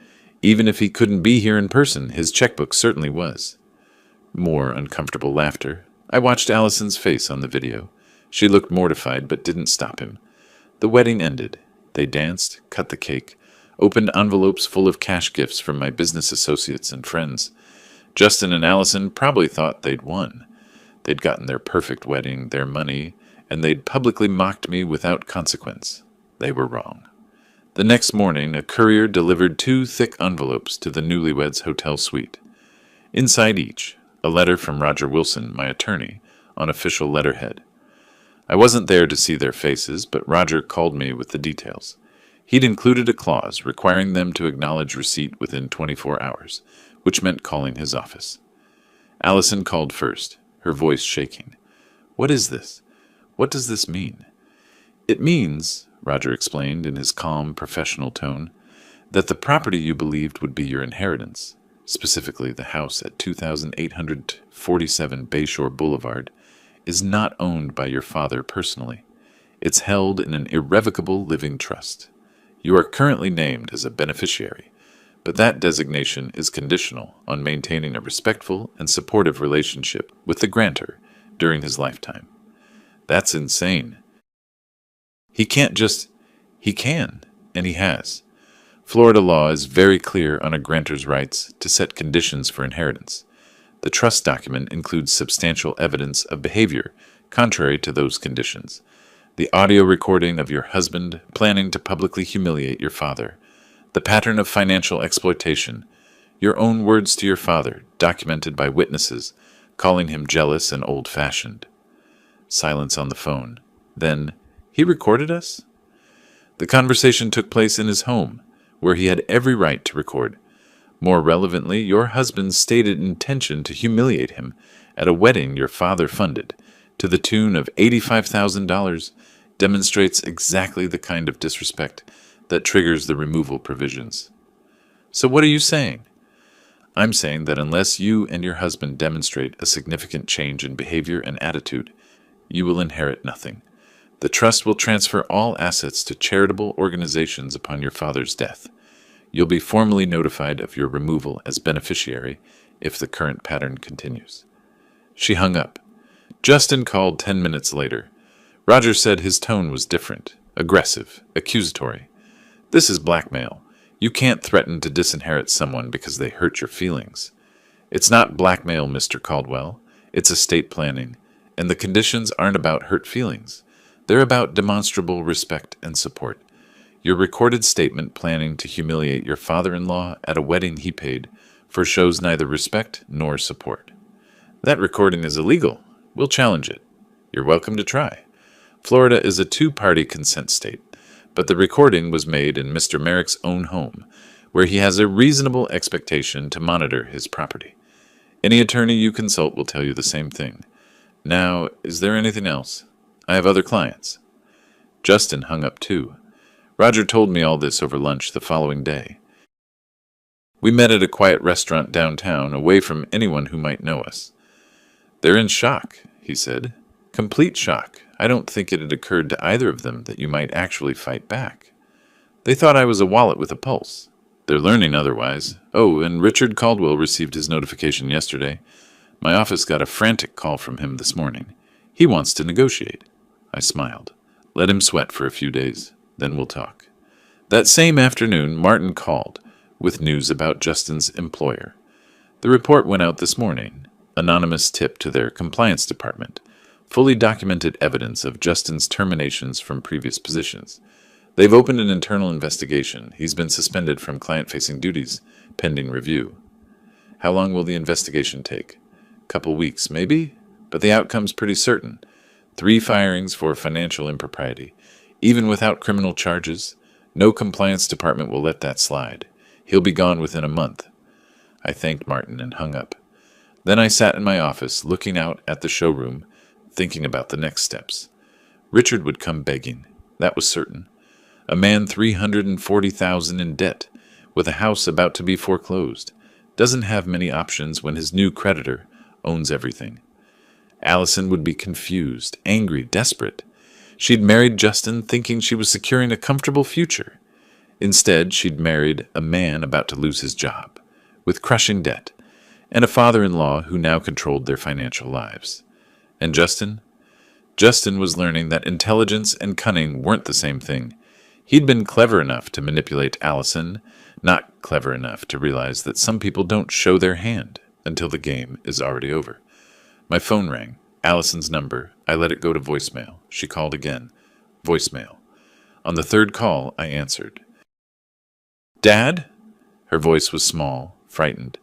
Speaker 1: Even if he couldn't be here in person, his checkbook certainly was." More uncomfortable laughter. I watched Allison's face on the video. She looked mortified but didn't stop him. The wedding ended. They danced, cut the cake, opened envelopes full of cash gifts from my business associates and friends. Justin and Allison probably thought they'd won. They'd gotten their perfect wedding, their money, and they'd publicly mocked me without consequence. They were wrong. The next morning, a courier delivered 2 thick envelopes to the newlyweds' hotel suite. Inside each, a letter from Roger Wilson, my attorney, on official letterhead. I wasn't there to see their faces, but Roger called me with the details. He'd included a clause requiring them to acknowledge receipt within 24 hours, which meant calling his office. Allison called first, her voice shaking. "What is this? What does this mean?" "It means," Roger explained in his calm, professional tone, "that the property you believed would be your inheritance, specifically the house at 2847 Bayshore Boulevard, is not owned by your father personally. It's held in an irrevocable living trust. You are currently named as a beneficiary, but that designation is conditional on maintaining a respectful and supportive relationship with the grantor during his lifetime." That's insane. He can, and he has. Florida law is very clear on a grantor's rights to set conditions for inheritance. The trust document includes substantial evidence of behavior contrary to those conditions. The audio recording of your husband planning to publicly humiliate your father. The pattern of financial exploitation. Your own words to your father, documented by witnesses, calling him jealous and old-fashioned. Silence on the phone. Then, "He recorded us?" The conversation took place in his home, where he had every right to record. More relevantly, your husband's stated intention to humiliate him at a wedding your father funded, to the tune of $85,000, demonstrates exactly the kind of disrespect that triggers the removal provisions. So what are you saying? I'm saying that unless you and your husband demonstrate a significant change in behavior and attitude, you will inherit nothing. The trust will transfer all assets to charitable organizations upon your father's death. You'll be formally notified of your removal as beneficiary if the current pattern continues. She hung up. Justin called 10 minutes later. Roger said his tone was different, aggressive, accusatory. "This is blackmail. You can't threaten to disinherit someone because they hurt your feelings. It's not blackmail, Mr. Caldwell. It's estate planning, and the conditions aren't about hurt feelings. They're about demonstrable respect and support. Your recorded statement planning to humiliate your father-in-law at a wedding he paid for shows neither respect nor support. That recording is illegal. We'll challenge it. You're welcome to try. Florida is a 2-party consent state, but the recording was made in Mr. Merrick's own home, where he has a reasonable expectation to monitor his property. Any attorney you consult will tell you the same thing. Now, is there anything else? I have other clients." Justin hung up too. Roger told me all this over lunch the following day. We met at a quiet restaurant downtown, away from anyone who might know us. "They're in shock," he said. "Complete shock. I don't think it had occurred to either of them that you might actually fight back. They thought I was a wallet with a pulse. They're learning otherwise. Oh, and Richard Caldwell received his notification yesterday. My office got a frantic call from him this morning. He wants to negotiate." I smiled. "Let him sweat for a few days, then we'll talk." That same afternoon, Martin called, with news about Justin's employer. The report went out this morning, anonymous tip to their compliance department, fully documented evidence of Justin's terminations from previous positions. They've opened an internal investigation. He's been suspended from client-facing duties, pending review. How long will the investigation take? Couple weeks, maybe? But the outcome's pretty certain. 3 firings for financial impropriety. Even without criminal charges, no compliance department will let that slide. He'll be gone within a month. I thanked Martin and hung up. Then I sat in my office, looking out at the showroom, thinking about the next steps. Richard would come begging. That was certain. A man $340,000 in debt, with a house about to be foreclosed, doesn't have many options when his new creditor owns everything. Allison would be confused, angry, desperate. She'd married Justin thinking she was securing a comfortable future. Instead, she'd married a man about to lose his job, with crushing debt, and a father-in-law who now controlled their financial lives. And Justin? Justin was learning that intelligence and cunning weren't the same thing. He'd been clever enough to manipulate Allison, not clever enough to realize that some people don't show their hand until the game is already over. My phone rang. Allison's number. I let it go to voicemail. She called again. Voicemail. On the third call, I answered. Dad? Her voice was small, frightened.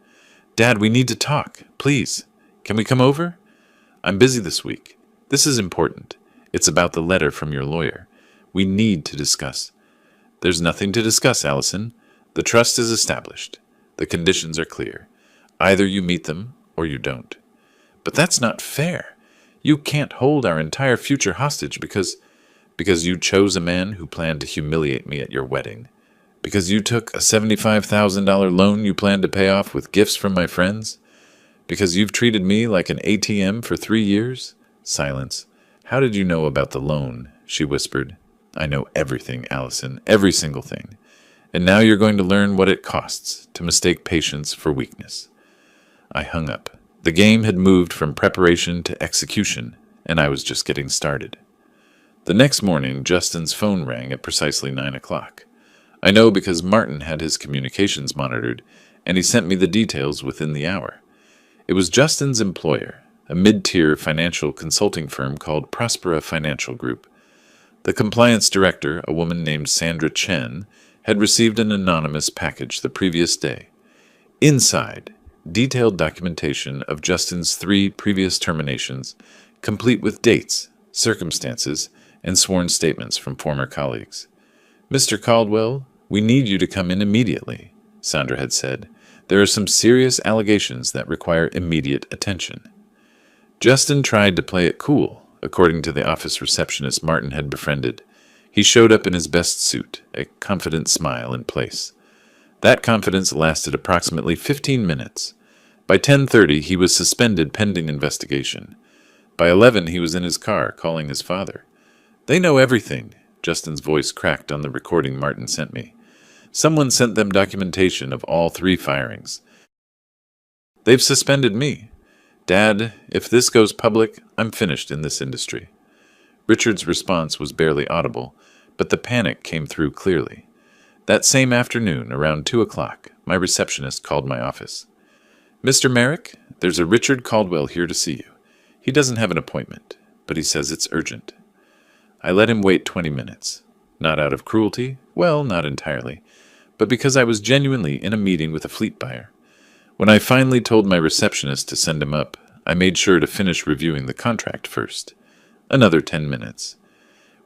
Speaker 1: Dad, we need to talk. Please. Can we come over? I'm busy this week. This is important. It's about the letter from your lawyer. We need to discuss. There's nothing to discuss, Allison. The trust is established. The conditions are clear. Either you meet them or you don't. But that's not fair. You can't hold our entire future hostage because you chose a man who planned to humiliate me at your wedding. Because you took a $75,000 loan you planned to pay off with gifts from my friends? Because you've treated me like an ATM for 3 years? Silence. How did you know about the loan? She whispered. I know everything, Allison, every single thing. And now you're going to learn what it costs to mistake patience for weakness. I hung up. The game had moved from preparation to execution, and I was just getting started. The next morning, Justin's phone rang at precisely 9 o'clock. I know because Martin had his communications monitored, and he sent me the details within the hour. It was Justin's employer, a mid-tier financial consulting firm called Prospera Financial Group. The compliance director, a woman named Sandra Chen, had received an anonymous package the previous day. Inside, detailed documentation of Justin's 3 previous terminations, complete with dates, circumstances, and sworn statements from former colleagues. Mr. Caldwell, we need you to come in immediately, Sandra had said. There are some serious allegations that require immediate attention. Justin tried to play it cool, according to the office receptionist Martin had befriended. He showed up in his best suit, a confident smile in place. That confidence lasted approximately 15 minutes. By 10:30, he was suspended pending investigation. By 11, he was in his car, calling his father. They know everything, Justin's voice cracked on the recording Martin sent me. Someone sent them documentation of all 3 firings. They've suspended me. Dad, if this goes public, I'm finished in this industry. Richard's response was barely audible, but the panic came through clearly. That same afternoon, around 2 o'clock, my receptionist called my office. Mr. Merrick, there's a Richard Caldwell here to see you. He doesn't have an appointment, but he says it's urgent. I let him wait 20 minutes. Not out of cruelty, well, not entirely, but because I was genuinely in a meeting with a fleet buyer. When I finally told my receptionist to send him up, I made sure to finish reviewing the contract first. Another 10 minutes.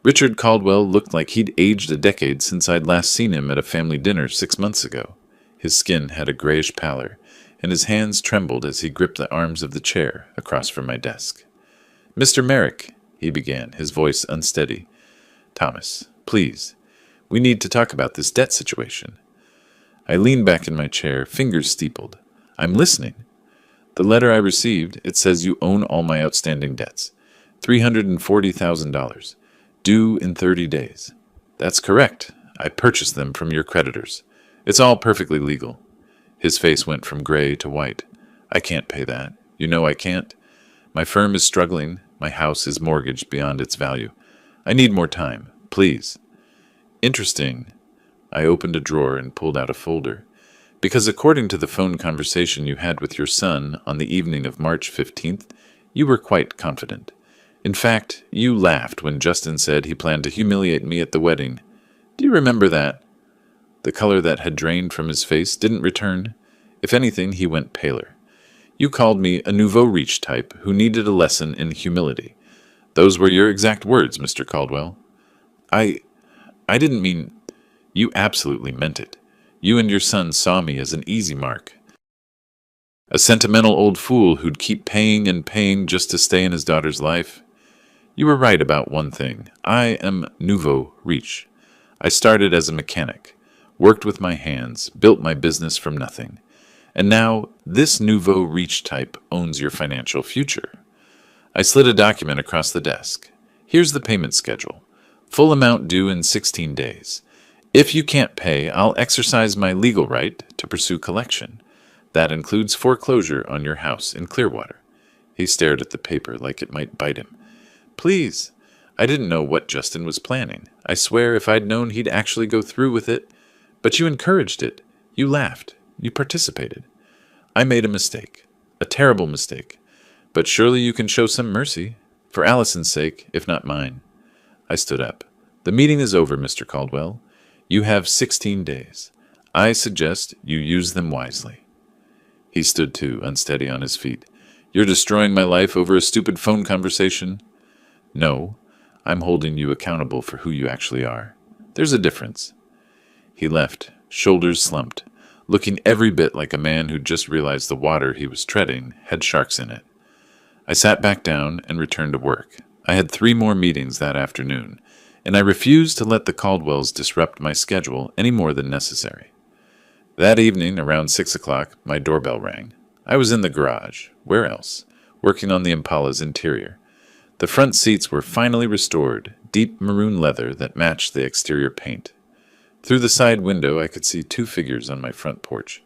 Speaker 1: Richard Caldwell looked like he'd aged a decade since I'd last seen him at a family dinner 6 months ago. His skin had a grayish pallor, and his hands trembled as he gripped the arms of the chair across from my desk. Mr. Merrick, he began, his voice unsteady. Thomas, please, we need to talk about this debt situation. I leaned back in my chair, fingers steepled. I'm listening. The letter I received, it says you own all my outstanding debts. $340,000. Due in 30 days. That's correct. I purchased them from your creditors. It's all perfectly legal. His face went from gray to white. I can't pay that. You know I can't. My firm is struggling. My house is mortgaged beyond its value. I need more time. Please. Interesting. I opened a drawer and pulled out a folder. Because according to the phone conversation you had with your son on the evening of March 15th, you were quite confident. In fact, you laughed when Justin said he planned to humiliate me at the wedding. Do you remember that? The color that had drained from his face didn't return. If anything, he went paler. You called me a nouveau riche type who needed a lesson in humility. Those were your exact words, Mr. Caldwell. I didn't mean... You absolutely meant it. You and your son saw me as an easy mark. A sentimental old fool who'd keep paying and paying just to stay in his daughter's life. You were right about one thing. I am nouveau riche. I started as a mechanic, worked with my hands, built my business from nothing. And now, this nouveau riche type owns your financial future. I slid a document across the desk. Here's the payment schedule. Full amount due in 16 days. If you can't pay, I'll exercise my legal right to pursue collection. That includes foreclosure on your house in Clearwater. He stared at the paper like it might bite him. Please. I didn't know what Justin was planning. I swear if I'd known he'd actually go through with it. But you encouraged it. You laughed. You participated. I made a mistake. A terrible mistake. But surely you can show some mercy. For Allison's sake, if not mine. I stood up. The meeting is over, Mr. Caldwell. You have 16 days. I suggest you use them wisely. He stood too, unsteady on his feet. You're destroying my life over a stupid phone conversation? No, I'm holding you accountable for who you actually are. There's a difference. He left, shoulders slumped, looking every bit like a man who'd just realized the water he was treading had sharks in it. I sat back down and returned to work. I had 3 more meetings that afternoon, and I refused to let the Caldwells disrupt my schedule any more than necessary. That evening, around 6 o'clock, my doorbell rang. I was in the garage. Where else? Working on the Impala's interior. The front seats were finally restored, deep maroon leather that matched the exterior paint. Through the side window, I could see 2 figures on my front porch,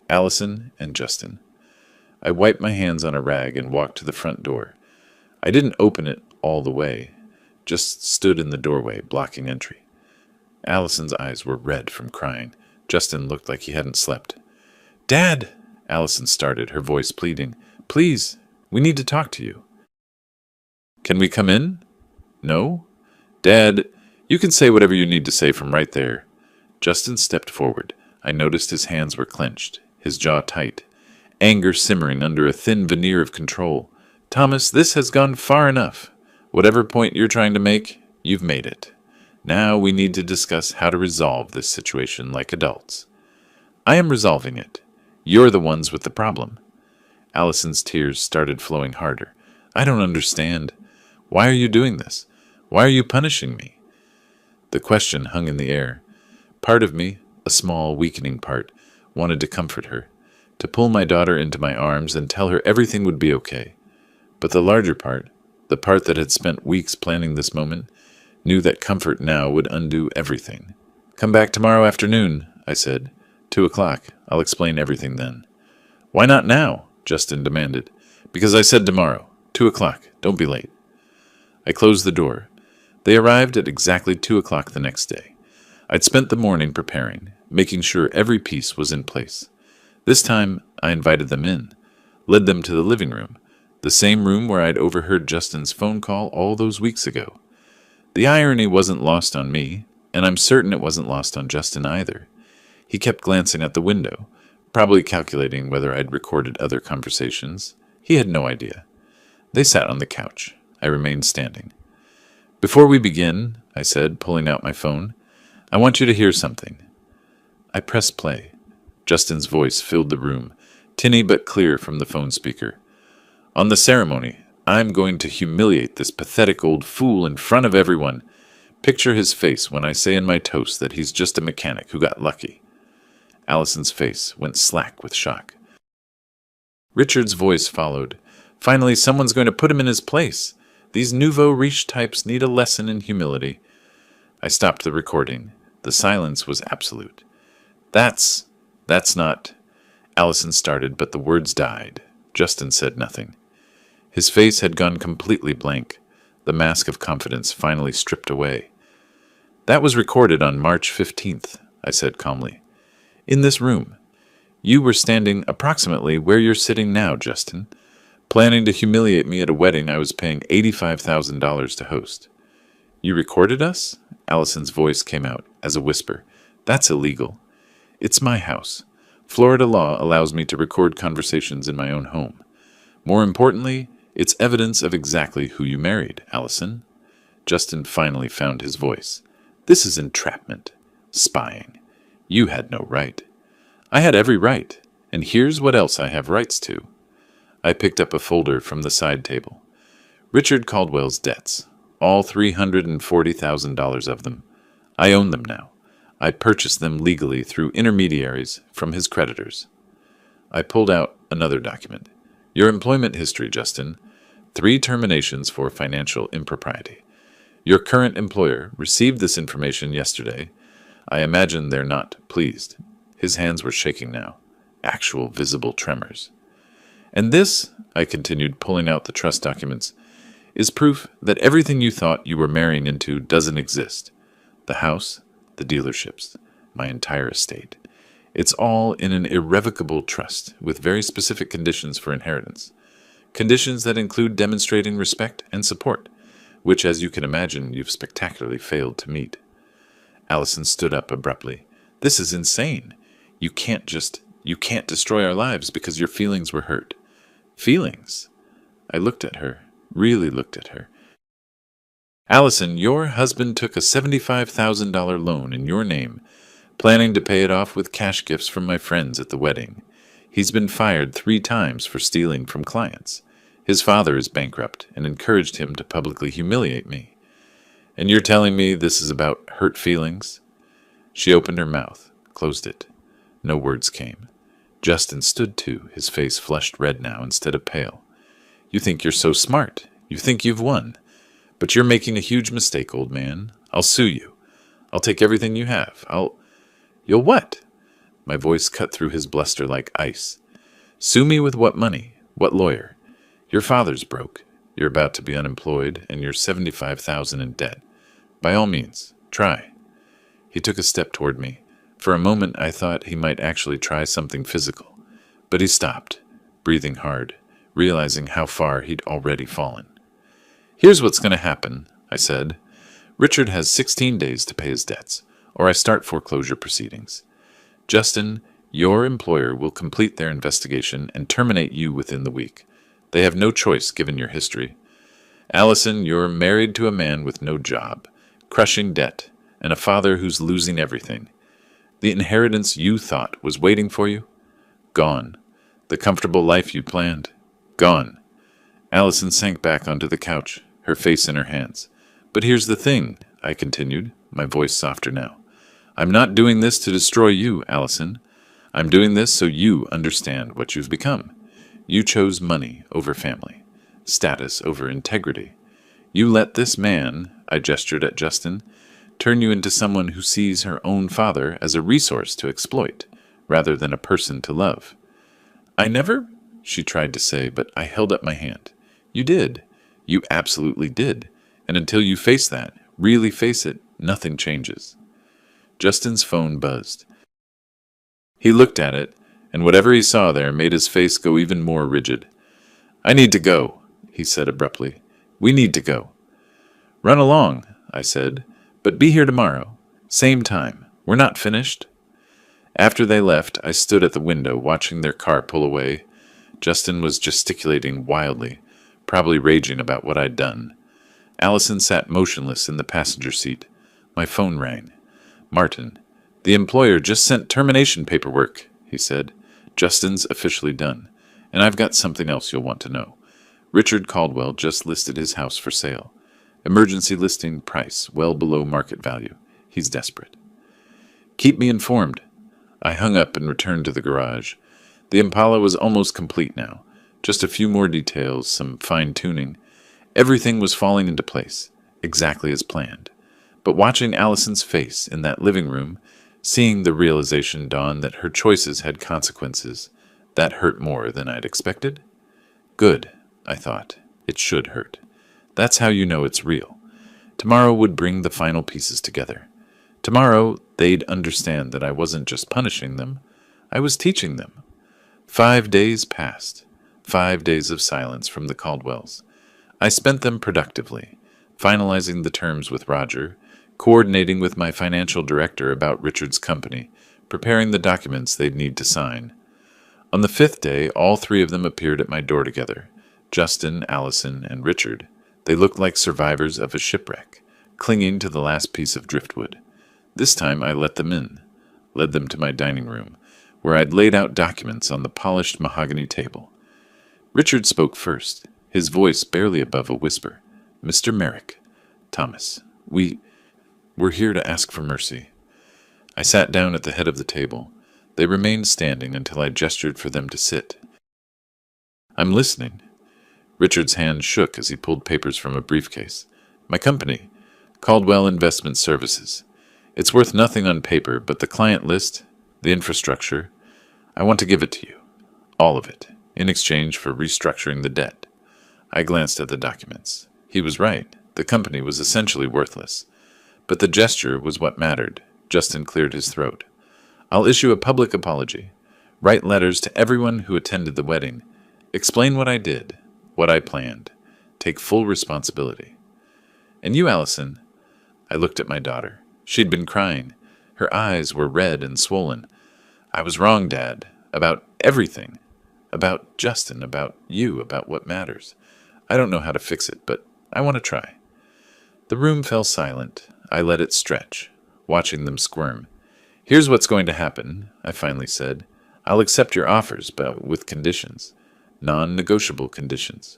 Speaker 1: Allison and Justin. I wiped my hands on a rag and walked to the front door. I didn't open it all the way, just stood in the doorway, blocking entry. Allison's eyes were red from crying. Justin looked like he hadn't slept. Dad! Allison started, her voice pleading. Please, we need to talk to you. Can we come in? No? Dad, you can say whatever you need to say from right there. Justin stepped forward. I noticed his hands were clenched, his jaw tight, anger simmering under a thin veneer of control. Thomas, this has gone far enough. Whatever point you're trying to make, you've made it. Now we need to discuss how to resolve this situation like adults. I am resolving it. You're the ones with the problem. Allison's tears started flowing harder. I don't understand. Why are you doing this? Why are you punishing me? The question hung in the air. Part of me, a small, weakening part, wanted to comfort her, to pull my daughter into my arms and tell her everything would be okay. But the larger part, the part that had spent weeks planning this moment, knew that comfort now would undo everything. Come back tomorrow afternoon, I said. 2 o'clock. I'll explain everything then. Why not now? Justin demanded. Because I said tomorrow. 2 o'clock. Don't be late. I closed the door. They arrived at exactly 2 o'clock the next day. I'd spent the morning preparing, making sure every piece was in place. This time, I invited them in, led them to the living room, the same room where I'd overheard Justin's phone call all those weeks ago. The irony wasn't lost on me, and I'm certain it wasn't lost on Justin either. He kept glancing at the window, probably calculating whether I'd recorded other conversations. He had no idea. They sat on the couch. I remained standing. Before we begin, I said, pulling out my phone, I want you to hear something. I pressed play. Justin's voice filled the room, tinny but clear from the phone speaker. On the ceremony, I'm going to humiliate this pathetic old fool in front of everyone. Picture his face when I say in my toast that he's just a mechanic who got lucky. Allison's face went slack with shock. Richard's voice followed. Finally, someone's going to put him in his place. These nouveau riche types need a lesson in humility. I stopped the recording. The silence was absolute. That's not... Allison started, but the words died. Justin said nothing. His face had gone completely blank, the mask of confidence finally stripped away. That was recorded on March 15th, I said calmly. In this room. You were standing approximately where you're sitting now, Justin, planning to humiliate me at a wedding I was paying $85,000 to host. You recorded us? Allison's voice came out as a whisper. That's illegal. It's my house. Florida law allows me to record conversations in my own home. More importantly, it's evidence of exactly who you married, Allison. Justin finally found his voice. This is entrapment. Spying. You had no right. I had every right, and here's what else I have rights to. I picked up a folder from the side table. Richard Caldwell's debts, all $340,000 of them. I own them now. I purchased them legally through intermediaries from his creditors. I pulled out another document. Your employment history, Justin. 3 terminations for financial impropriety. Your current employer received this information yesterday. I imagine they're not pleased. His hands were shaking now. Actual visible tremors. And this, I continued, pulling out the trust documents, is proof that everything you thought you were marrying into doesn't exist. The house, the dealerships, my entire estate. It's all in an irrevocable trust with very specific conditions for inheritance. Conditions that include demonstrating respect and support, which, as you can imagine, you've spectacularly failed to meet. Allison stood up abruptly. This is insane. You can't destroy our lives because your feelings were hurt. Feelings? I looked at her, really looked at her. Allison, your husband took a $75,000 loan in your name, planning to pay it off with cash gifts from my friends at the wedding. He's been fired 3 times for stealing from clients. His father is bankrupt and encouraged him to publicly humiliate me. And you're telling me this is about hurt feelings? She opened her mouth, closed it. No words came. Justin stood too, his face flushed red now instead of pale. You think you're so smart. You think you've won. But you're making a huge mistake, old man. I'll sue you. I'll take everything you have. You'll what? My voice cut through his bluster like ice. Sue me with what money? What lawyer? Your father's broke. You're about to be unemployed, and you're $75,000 in debt. By all means, try. He took a step toward me. For a moment I thought he might actually try something physical. But he stopped, breathing hard, realizing how far he'd already fallen. Here's what's going to happen, I said. Richard has 16 days to pay his debts, or I start foreclosure proceedings. Justin, your employer will complete their investigation and terminate you within the week. They have no choice given your history. Allison, you're married to a man with no job, crushing debt, and a father who's losing everything. The inheritance you thought was waiting for you? Gone. The comfortable life you planned? Gone. Allison sank back onto the couch, her face in her hands. But here's the thing, I continued, my voice softer now. I'm not doing this to destroy you, Allison. I'm doing this so you understand what you've become. You chose money over family, status over integrity. You let this man, I gestured at Justin, turn you into someone who sees her own father as a resource to exploit, rather than a person to love. I never, she tried to say, but I held up my hand. You did. You absolutely did. And until you face that, really face it, nothing changes. Justin's phone buzzed. He looked at it, and whatever he saw there made his face go even more rigid. I need to go, he said abruptly. We need to go. Run along, I said, but be here tomorrow. Same time. We're not finished. After they left, I stood at the window watching their car pull away. Justin was gesticulating wildly, probably raging about what I'd done. Allison sat motionless in the passenger seat. My phone rang. Martin, the employer just sent termination paperwork, he said. Justin's officially done, and I've got something else you'll want to know. Richard Caldwell just listed his house for sale. Emergency listing price well below market value. He's desperate. Keep me informed. I hung up and returned to the garage. The Impala was almost complete now. Just a few more details, some fine-tuning. Everything was falling into place, exactly as planned. But watching Allison's face in that living room, seeing the realization dawn that her choices had consequences, that hurt more than I'd expected. Good, I thought. It should hurt. That's how you know it's real. Tomorrow would bring the final pieces together. Tomorrow, they'd understand that I wasn't just punishing them. I was teaching them. 5 days passed. 5 days of silence from the Caldwells. I spent them productively, finalizing the terms with Roger, coordinating with my financial director about Richard's company, preparing the documents they'd need to sign. On the 5th day, all 3 of them appeared at my door together. Justin, Allison, and Richard. They looked like survivors of a shipwreck, clinging to the last piece of driftwood. This time I let them in, led them to my dining room, where I'd laid out documents on the polished mahogany table. Richard spoke first, his voice barely above a whisper. Mr. Merrick, Thomas, we're here to ask for mercy. I sat down at the head of the table. They remained standing until I gestured for them to sit. I'm listening. Richard's hand shook as he pulled papers from a briefcase. My company, Caldwell Investment Services. It's worth nothing on paper, but the client list, the infrastructure, I want to give it to you. All of it, in exchange for restructuring the debt. I glanced at the documents. He was right. The company was essentially worthless. But the gesture was what mattered. Justin cleared his throat. I'll issue a public apology. Write letters to everyone who attended the wedding. Explain what I did, what I planned. Take full responsibility. And you, Allison? I looked at my daughter. She'd been crying. Her eyes were red and swollen. I was wrong, Dad. About everything. About Justin, about you, about what matters. I don't know how to fix it, but I want to try. The room fell silent. I let it stretch, watching them squirm. Here's what's going to happen, I finally said. I'll accept your offers, but with conditions. Non-negotiable conditions.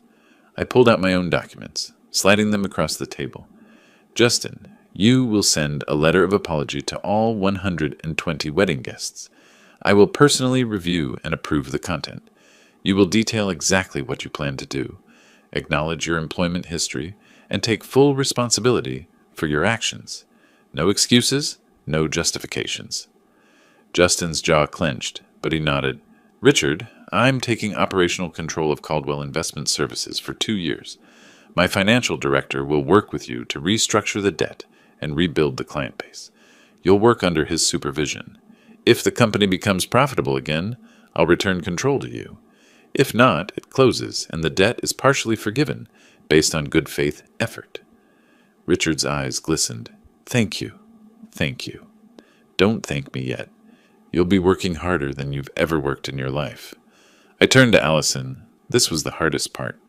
Speaker 1: I pulled out my own documents, sliding them across the table. Justin, you will send a letter of apology to all 120 wedding guests. I will personally review and approve the content. You will detail exactly what you plan to do, acknowledge your employment history, and take full responsibility for your actions. No excuses, no justifications. Justin's jaw clenched, but he nodded. Richard, I'm taking operational control of Caldwell Investment Services for 2 years. My financial director will work with you to restructure the debt and rebuild the client base. You'll work under his supervision. If the company becomes profitable again, I'll return control to you. If not, it closes and the debt is partially forgiven based on good faith effort. Richard's eyes glistened. Thank you. Thank you. Don't thank me yet. You'll be working harder than you've ever worked in your life. I turned to Allison. This was the hardest part.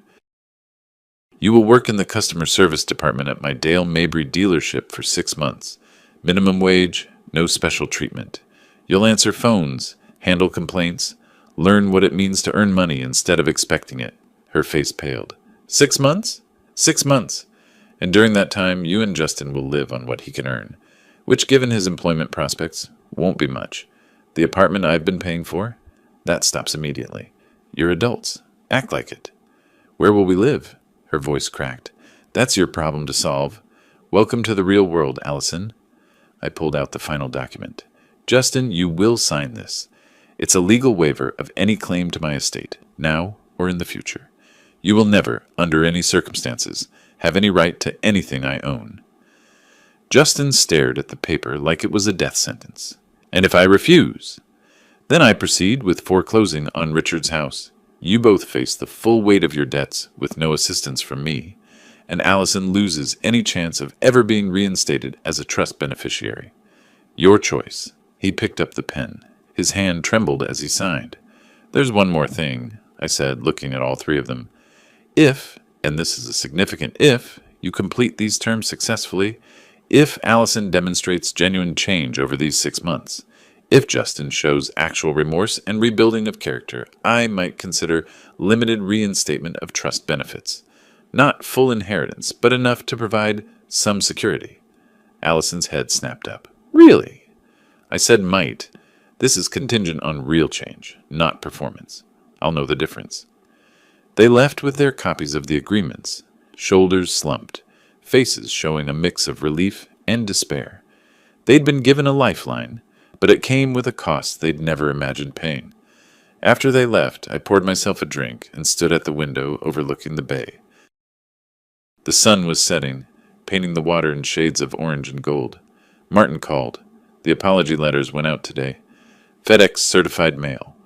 Speaker 1: You will work in the customer service department at my Dale Mabry dealership for 6 months. Minimum wage, no special treatment. You'll answer phones, handle complaints, learn what it means to earn money instead of expecting it. Her face paled. 6 months? 6 months. And during that time, you and Justin will live on what he can earn, which, given his employment prospects, won't be much. The apartment I've been paying for? That stops immediately. You're adults. Act like it. Where will we live? Her voice cracked. That's your problem to solve. Welcome to the real world, Allison. I pulled out the final document. Justin, you will sign this. It's a legal waiver of any claim to my estate, now or in the future. You will never, under any circumstances, have any right to anything I own. Justin stared at the paper like it was a death sentence. And if I refuse? Then I proceed with foreclosing on Richard's house. You both face the full weight of your debts with no assistance from me, and Allison loses any chance of ever being reinstated as a trust beneficiary. Your choice. He picked up the pen. His hand trembled as he signed. There's one more thing, I said, looking at all three of them. If, and this is a significant if, you complete these terms successfully, if Allison demonstrates genuine change over these 6 months, if Justin shows actual remorse and rebuilding of character, I might consider limited reinstatement of trust benefits. Not full inheritance, but enough to provide some security. Allison's head snapped up. Really? I said might. This is contingent on real change, not performance. I'll know the difference. They left with their copies of the agreements, shoulders slumped, faces showing a mix of relief and despair. They'd been given a lifeline, but it came with a cost they'd never imagined paying. After they left, I poured myself a drink and stood at the window overlooking the bay. The sun was setting, painting the water in shades of orange and gold. Martin called. The apology letters went out today. FedEx certified mail.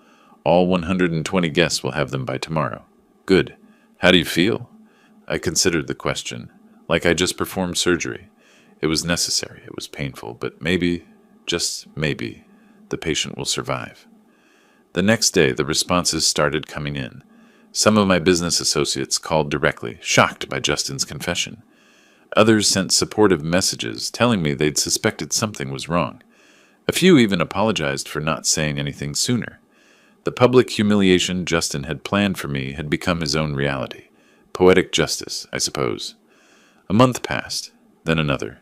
Speaker 1: All 120 guests will have them by tomorrow. Good. How do you feel? I considered the question. Like I just performed surgery. It was necessary, it was painful, but maybe, just maybe, the patient will survive. The next day, the responses started coming in. Some of my business associates called directly, shocked by Justin's confession. Others sent supportive messages telling me they'd suspected something was wrong. A few even apologized for not saying anything sooner. The public humiliation Justin had planned for me had become his own reality. Poetic justice, I suppose. A month passed, then another.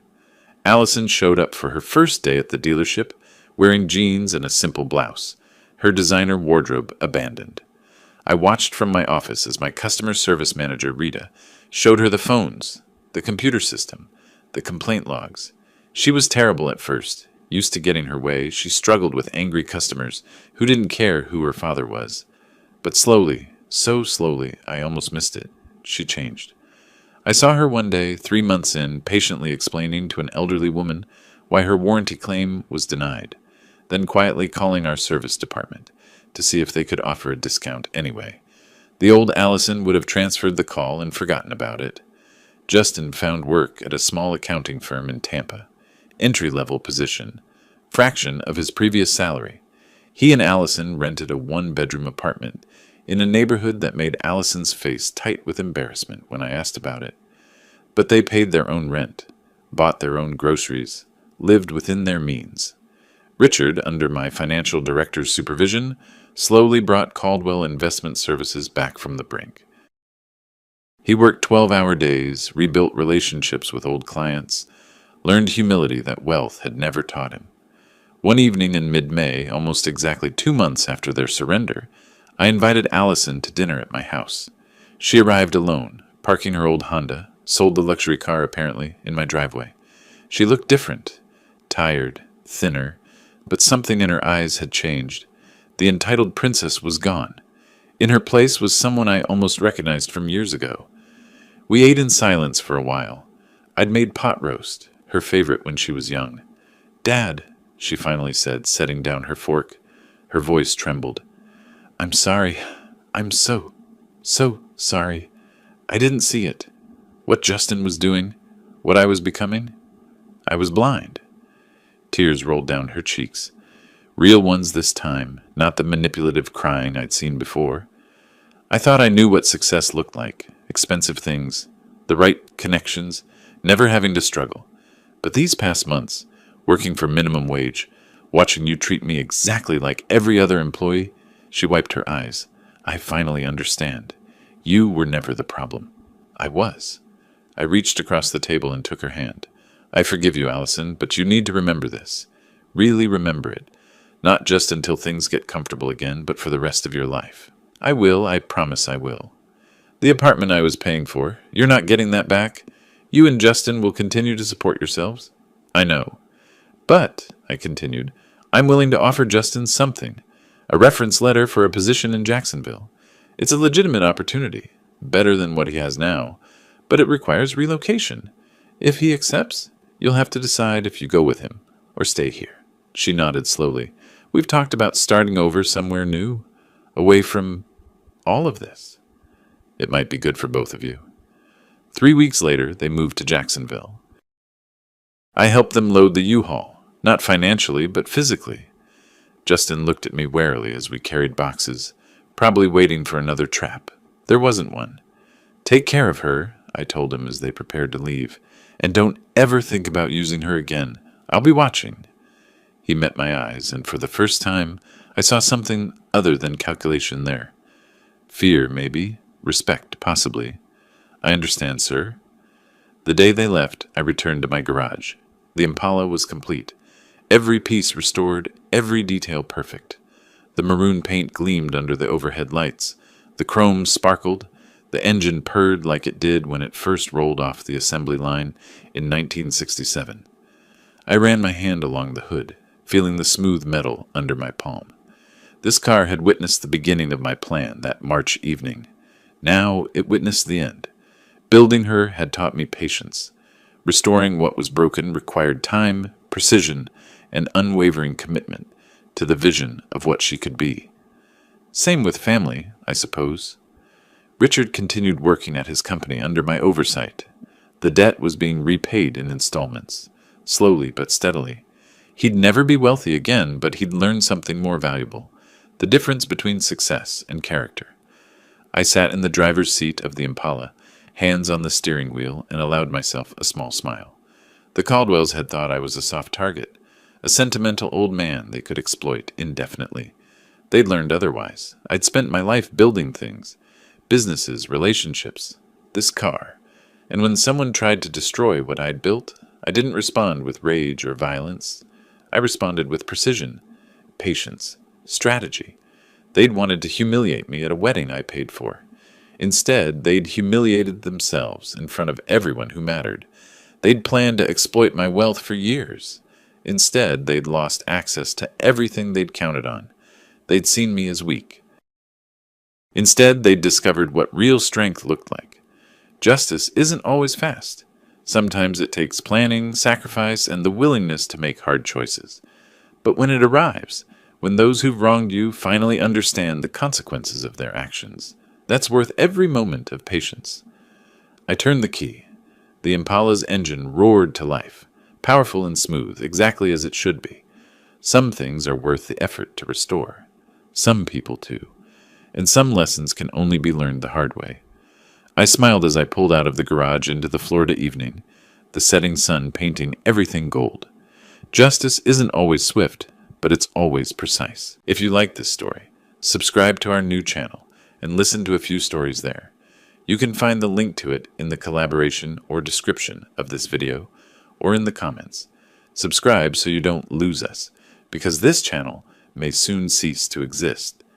Speaker 1: Allison showed up for her first day at the dealership, wearing jeans and a simple blouse, her designer wardrobe abandoned. I watched from my office as my customer service manager, Rita, showed her the phones, the computer system, the complaint logs. She was terrible at first. Used to getting her way, she struggled with angry customers who didn't care who her father was. But slowly, So slowly, I almost missed it. She changed. I saw her one day, 3 months in, patiently explaining to an elderly woman why her warranty claim was denied, then quietly calling our service department to see if they could offer a discount anyway. The old Allison would have transferred the call and forgotten about it. Justin found work at a small accounting firm in Tampa. Entry-level position, fraction of his previous salary. He and Allison rented a one-bedroom apartment in a neighborhood that made Allison's face tight with embarrassment when I asked about it. But they paid their own rent, bought their own groceries, lived within their means. Richard, under my financial director's supervision, slowly brought Caldwell Investment Services back from the brink. He worked 12-hour days, rebuilt relationships with old clients, learned humility that wealth had never taught him. One evening in mid-May, almost exactly 2 months after their surrender, I invited Allison to dinner at my house. She arrived alone, parking her old Honda, sold the luxury car apparently, in my driveway. She looked different, tired, thinner, but something in her eyes had changed. The entitled princess was gone. In her place was someone I almost recognized from years ago. We ate in silence for a while. I'd made pot roast, her favorite when she was young. "Dad," she finally said, setting down her fork. Her voice trembled. "I'm sorry. I'm so sorry. I didn't see it. What Justin was doing, what I was becoming. I was blind." Tears rolled down her cheeks. Real ones this time, not the manipulative crying I'd seen before. I thought I knew what success looked like. Expensive things, the right connections, never having to struggle. But these past months, working for minimum wage, watching you treat me exactly like every other employee, she wiped her eyes. I finally understand. You were never the problem. I was. I reached across the table and took her hand. I forgive you, Allison, but you need to remember this. Really remember it. Not just until things get comfortable again, but for the rest of your life. I will, I promise I will. The apartment I was paying for, you're not getting that back. You and Justin will continue to support yourselves. I know. But, I continued, I'm willing to offer Justin something. A reference letter for a position in Jacksonville. It's a legitimate opportunity. Better than what he has now. But it requires relocation. If he accepts, you'll have to decide if you go with him or stay here. She nodded slowly. We've talked about starting over somewhere new, away from all of this. It might be good for both of you. 3 weeks later, they moved to Jacksonville. I helped them load the U-Haul, not financially, but physically. Justin looked at me warily as we carried boxes, probably waiting for another trap. There wasn't one. Take care of her, I told him as they prepared to leave, and don't ever think about using her again. I'll be watching. He met my eyes, and for the first time, I saw something other than calculation there. Fear, maybe. Respect, possibly. I understand, sir. The day they left, I returned to my garage. The Impala was complete. Every piece restored, every detail perfect. The maroon paint gleamed under the overhead lights. The chrome sparkled. The engine purred like it did when it first rolled off the assembly line in 1967. I ran my hand along the hood, feeling the smooth metal under my palm. This car had witnessed the beginning of my plan that March evening. Now it witnessed the end. Building her had taught me patience. Restoring what was broken required time, precision, and unwavering commitment to the vision of what she could be. Same with family, I suppose. Richard continued working at his company under my oversight. The debt was being repaid in installments, slowly but steadily. He'd never be wealthy again, but he'd learn something more valuable, the difference between success and character. I sat in the driver's seat of the Impala, hands on the steering wheel, and allowed myself a small smile. The Caldwells had thought I was a soft target, a sentimental old man they could exploit indefinitely. They'd learned otherwise. I'd spent my life building things, businesses, relationships, this car. And when someone tried to destroy what I'd built, I didn't respond with rage or violence. I responded with precision, patience, strategy. They'd wanted to humiliate me at a wedding I paid for. Instead, they'd humiliated themselves in front of everyone who mattered. They'd planned to exploit my wealth for years. Instead, they'd lost access to everything they'd counted on. They'd seen me as weak. Instead, they discovered what real strength looked like. Justice isn't always fast. Sometimes it takes planning, sacrifice, and the willingness to make hard choices. But when it arrives, when those who've wronged you finally understand the consequences of their actions, that's worth every moment of patience. I turned the key. The Impala's engine roared to life, powerful and smooth, exactly as it should be. Some things are worth the effort to restore. Some people too. And some lessons can only be learned the hard way. I smiled as I pulled out of the garage into the Florida evening, the setting sun painting everything gold. Justice isn't always swift, but it's always precise. If you like this story, subscribe to our new channel and listen to a few stories there. You can find the link to it in the collaboration or description of this video or in the comments. Subscribe so you don't lose us, because this channel may soon cease to exist.